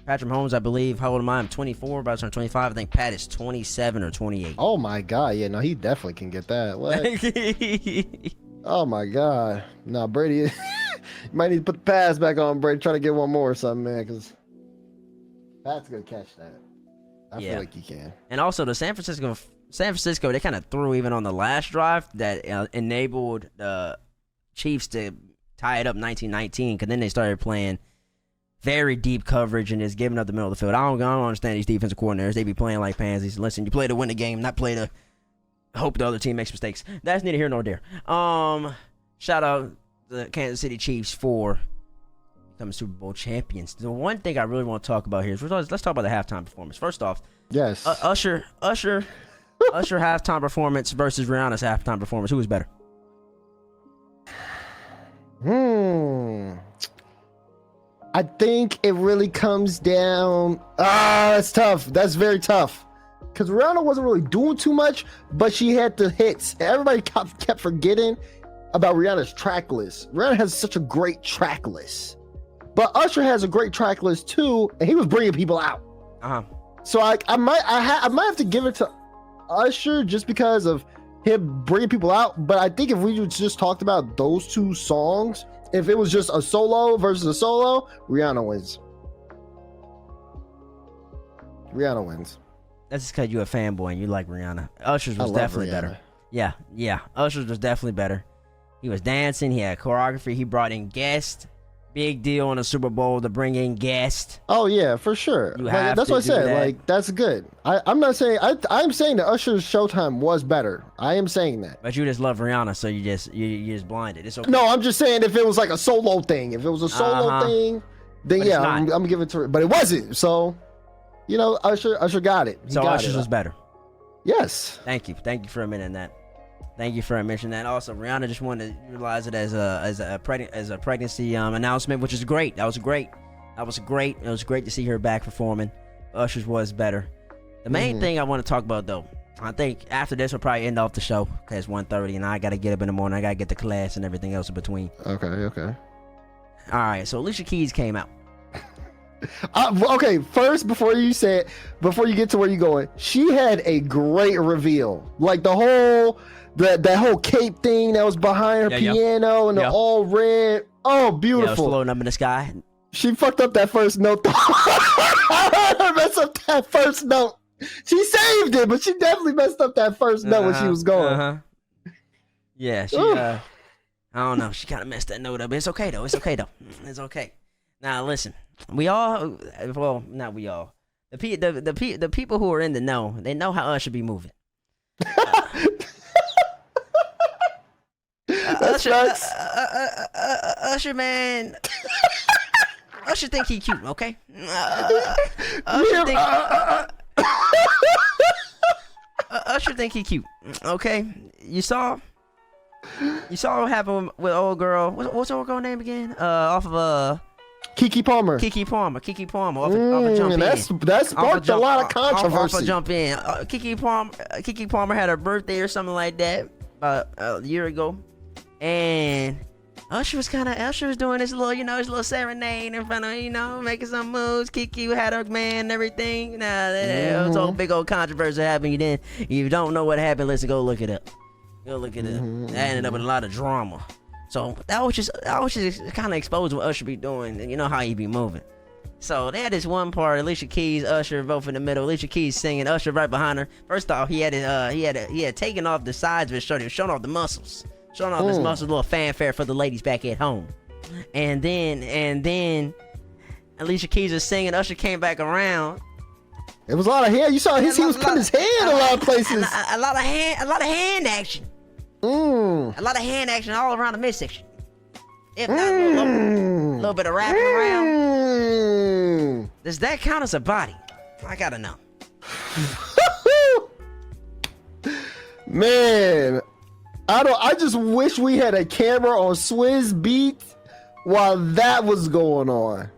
Patrick Mahomes, I believe. How old am I? I'm 24, about to turn 25. I think Pat is 27 or 28. Oh my God. Yeah, no, he definitely can get that. What? Oh my God. No, Brady. You might need to put the pass back on Brady. Try to get one more or something, man, because Pat's going to catch that. I feel like he can. And also, the San Francisco, they kind of threw even on the last drive that enabled the Chiefs to tie it up 19-19, because then they started playing very deep coverage and just giving up the middle of the field. I don't understand these defensive coordinators. They be playing like pansies. Listen, you play to win the game, not play to hope the other team makes mistakes. That's neither here nor there. Shout out the Kansas City Chiefs for becoming Super Bowl champions. The one thing I really want to talk about here is let's talk about the halftime performance. First off, yes, Usher halftime performance versus Rihanna's halftime performance. Who was better? I think it really comes down. That's tough. That's very tough. Because Rihanna wasn't really doing too much, but she had the hits. Everybody kept forgetting about Rihanna's track list. Rihanna has such a great track list. But Usher has a great track list too, and he was bringing people out. So I might have to give it to Usher just because of him bringing people out. But I think if we just talked about those 2 songs, if it was just a solo versus a solo, Rihanna wins. Rihanna wins. That's just because you're a fanboy and you like Rihanna. Usher's was definitely better. Yeah. Usher's was definitely better. He was dancing. He had choreography. He brought in guests. Big deal in the Super Bowl to bring in guests. Oh yeah, for sure. Like, that's what I said. That. Like, that's good. I'm not saying I'm saying that Usher's Showtime was better. I am saying that. But you just love Rihanna, so you just blinded. It's okay. No, I'm just saying if it was like a solo thing. If it was a solo thing, then but yeah, I'm gonna give it to her. But it wasn't. So, you know, Usher got it. So Usher's was better. Yes. Thank you for admitting that. Thank you for mentioning that. Also, Rihanna just wanted to utilize it as a pregnancy announcement, which is great. That was great. It was great to see her back performing. Usher's was better. The main thing I want to talk about, though, I think after this we'll probably end off the show because it's 1:30 and I got to get up in the morning. I got to get to class and everything else in between. Okay. All right, so Alicia Keys came out. Okay, first, before you get to where you're going, she had a great reveal. Like the whole... that whole cape thing that was behind her piano and the all red. Oh, beautiful. Yeah, it was floating up in the sky. She fucked up that first note. Messed up that first note. She saved it, but she definitely messed up that first note when she was going. Yeah, she I don't know. She kind of messed that note up. But it's okay though. It's okay. Now listen, not we all. The people who are in the know, they know how Usher be moving. Usher, man. Usher think he cute, okay? Usher think he cute, okay? You saw what happened with old girl. What's the old girl name again? Off of Keke Palmer. Off of Jump In. That sparked a lot of controversy. Off of Jump In. Keke Palmer had her birthday or something like that about a year ago. And Usher was doing this little serenade in front of, making some moves. Kiki had her man and everything. It was a whole big old controversy happening. If you don't know what happened, let's go look it up. That ended up with a lot of drama. So that was just kind of exposed what Usher be doing, and you know how he be moving. So they had this one part, Alicia Keys, Usher both in the middle. Alicia Keys singing, Usher right behind her. First off, he had taken off the sides of his shirt. He was showing off the muscles. Showing off his muscles, a little fanfare for the ladies back at home. And then Alicia Keys was singing, Usher came back around. It was a lot of hair. You saw he was putting his hand in a lot of places. A lot of hand action. A lot of hand action all around the midsection. If not a little bit of wrapping around. Does that count as a body? I gotta know. Man, I just wish we had a camera on Swizz Beatz while that was going on.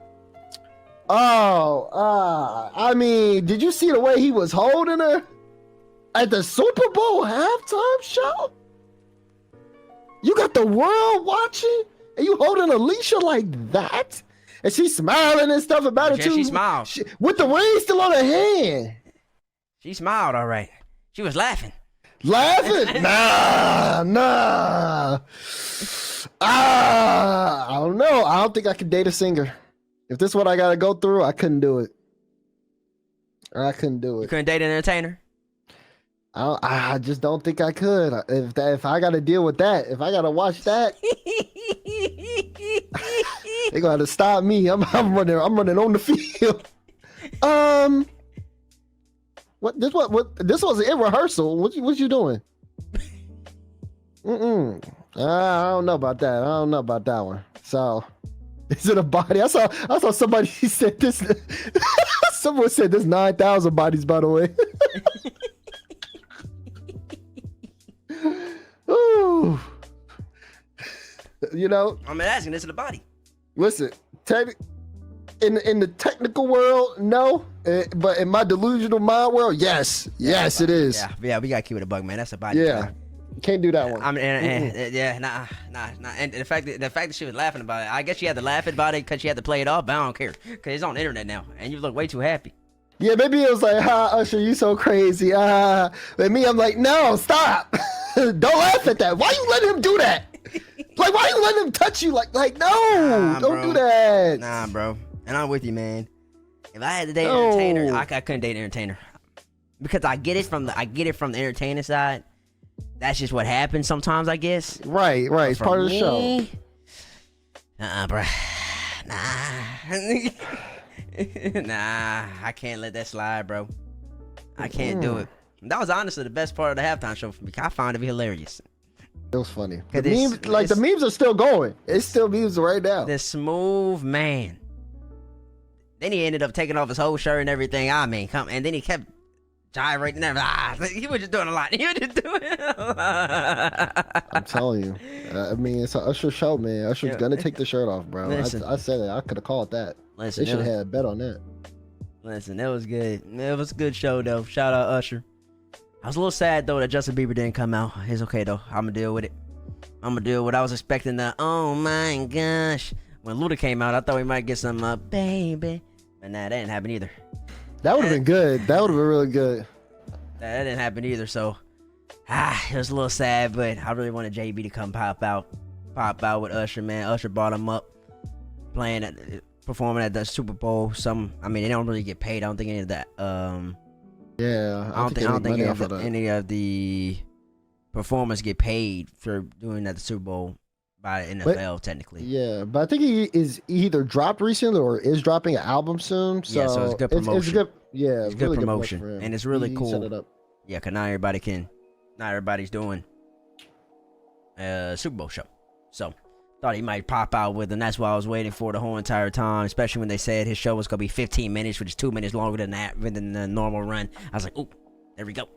I mean, did you see the way he was holding her? At the Super Bowl halftime show? You got the world watching? And you holding Alicia like that? And she's smiling and stuff about it, too? She smiled. With the ring still on her hand. She smiled, all right. She was laughing. Laughing? Nah. I don't know. I don't think I could date a singer. If this is what I got to go through, I couldn't do it. You couldn't date an entertainer? I just don't think I could. If I got to deal with that, if I got to watch that, they're going to stop me. I'm running on the field. What this wasn't in rehearsal. What you doing? I don't know about that. I don't know about that one. So, is it a body? I saw somebody said this. Someone said there's 9,000 bodies, by the way. Ooh. You know, I'm asking, this is the body. Listen, in the technical world, no, but in my delusional mind world, yes, it is. Yeah, we gotta keep it a bug, man. That's a body. Yeah, can't do that one. I mean, nah. And the fact that she was laughing about it, I guess she had to laugh about it because she had to play it off. But I don't care because it's on the internet now, and you look way too happy. Yeah, maybe it was like, "Ha, Usher, you so crazy." But me, I'm like, "No, stop! Don't laugh at that. Why you letting him do that? Like, why you letting him touch you? Like, no, don't do that." Nah, bro. And I'm with you, man. If I had to date an entertainer, I couldn't date an entertainer because I get it from the entertainer side. That's just what happens sometimes, I guess. Right. It's part of the show. Bro. Nah, I can't let that slide, bro. I can't do it. That was honestly the best part of the halftime show for me. I found it hilarious. It was funny. The memes are still going. It's still memes right now. The smooth man. Then he ended up taking off his whole shirt and everything. I mean, and then he kept gyrating and everything. He was just doing a lot. I'm telling you. I mean, it's an Usher show, man. Usher's gonna take the shirt off, bro. I said it. I could have called that. They should have had a bet on that. Listen, it was good. It was a good show, though. Shout out Usher. I was a little sad, though, that Justin Bieber didn't come out. It's okay, though. I'm going to deal with it. I'm going to deal with what I was expecting. Oh, my gosh. When Luda came out, I thought we might get some baby. But nah, that didn't happen either. That would have been good. That would have been really good. That didn't happen either, so it was a little sad, but I really wanted JB to come pop out with Usher, man. Usher brought him up, performing at the Super Bowl. They don't really get paid. I don't think any of that. Yeah, I don't think any of the performers get paid for doing that at the Super Bowl by the NFL, technically. Yeah, but I think he is either dropped recently or is dropping an album soon. So, yeah, so it's good promotion. It's good. Yeah, it's really good promotion, and it's really cool. Set it up. Yeah, cause not everybody's doing a Super Bowl show. So thought he might pop out with, and that's why I was waiting for the whole entire time, especially when they said his show was gonna be 15 minutes, which is 2 minutes longer than the normal run. I was like, "Ooh, there we go."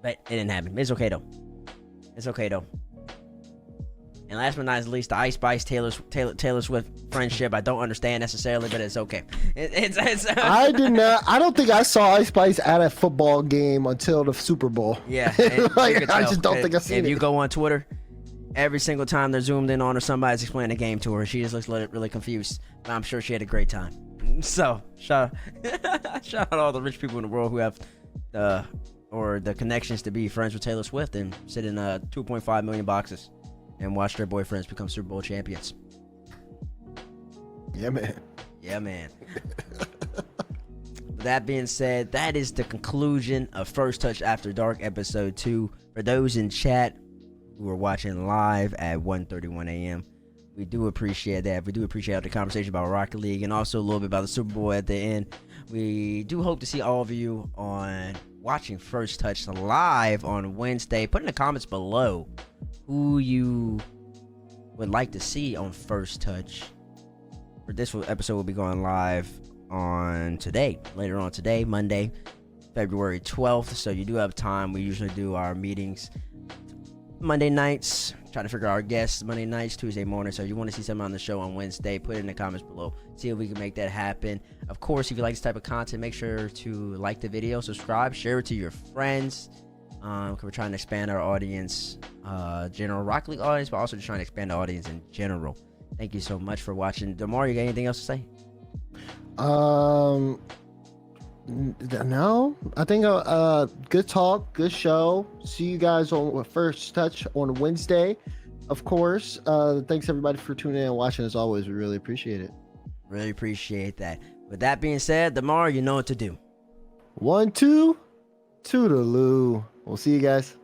But it didn't happen. It's okay though. And last but not least, the Ice Spice Taylor Swift friendship. I don't understand necessarily, but it's okay. I did not. I don't think I saw Ice Spice at a football game until the Super Bowl. Yeah, I just don't think I seen it. If you go on Twitter, every single time they're zoomed in on her, somebody's explaining the game to her. She just looks really confused. But I'm sure she had a great time. So shout out all the rich people in the world who have the connections to be friends with Taylor Swift and sit in 2.5 million boxes and watch their boyfriends become Super Bowl champions. Yeah, man. With that being said, that is the conclusion of First Touch After Dark episode 2. For those in chat who are watching live at 1:31 a.m., we do appreciate that. We do appreciate the conversation about Rocket League and also a little bit about the Super Bowl at the end. We do hope to see all of you on watching First Touch live on Wednesday. Put in the comments below who you would like to see on First Touch. For this episode, will be going live on later on today, Monday, February 12th. So you do have time. We usually do our meetings Monday nights. Trying to figure out our guests Monday nights, Tuesday morning. So if you want to see something on the show on Wednesday, put it in the comments below. See if we can make that happen. Of course, if you like this type of content, make sure to like the video, subscribe, share it to your friends. We're trying to expand our audience, general Rocket League audience, but also just trying to expand the audience in general. Thank you so much for watching. Demar, you got anything else to say? No, I think good talk, good show. See you guys on First Touch on Wednesday, of course. Thanks everybody for tuning in and watching. As always, we really appreciate it. Really appreciate that. With that being said, Demar, you know what to do. 1, 2, toodaloo. We'll see you guys.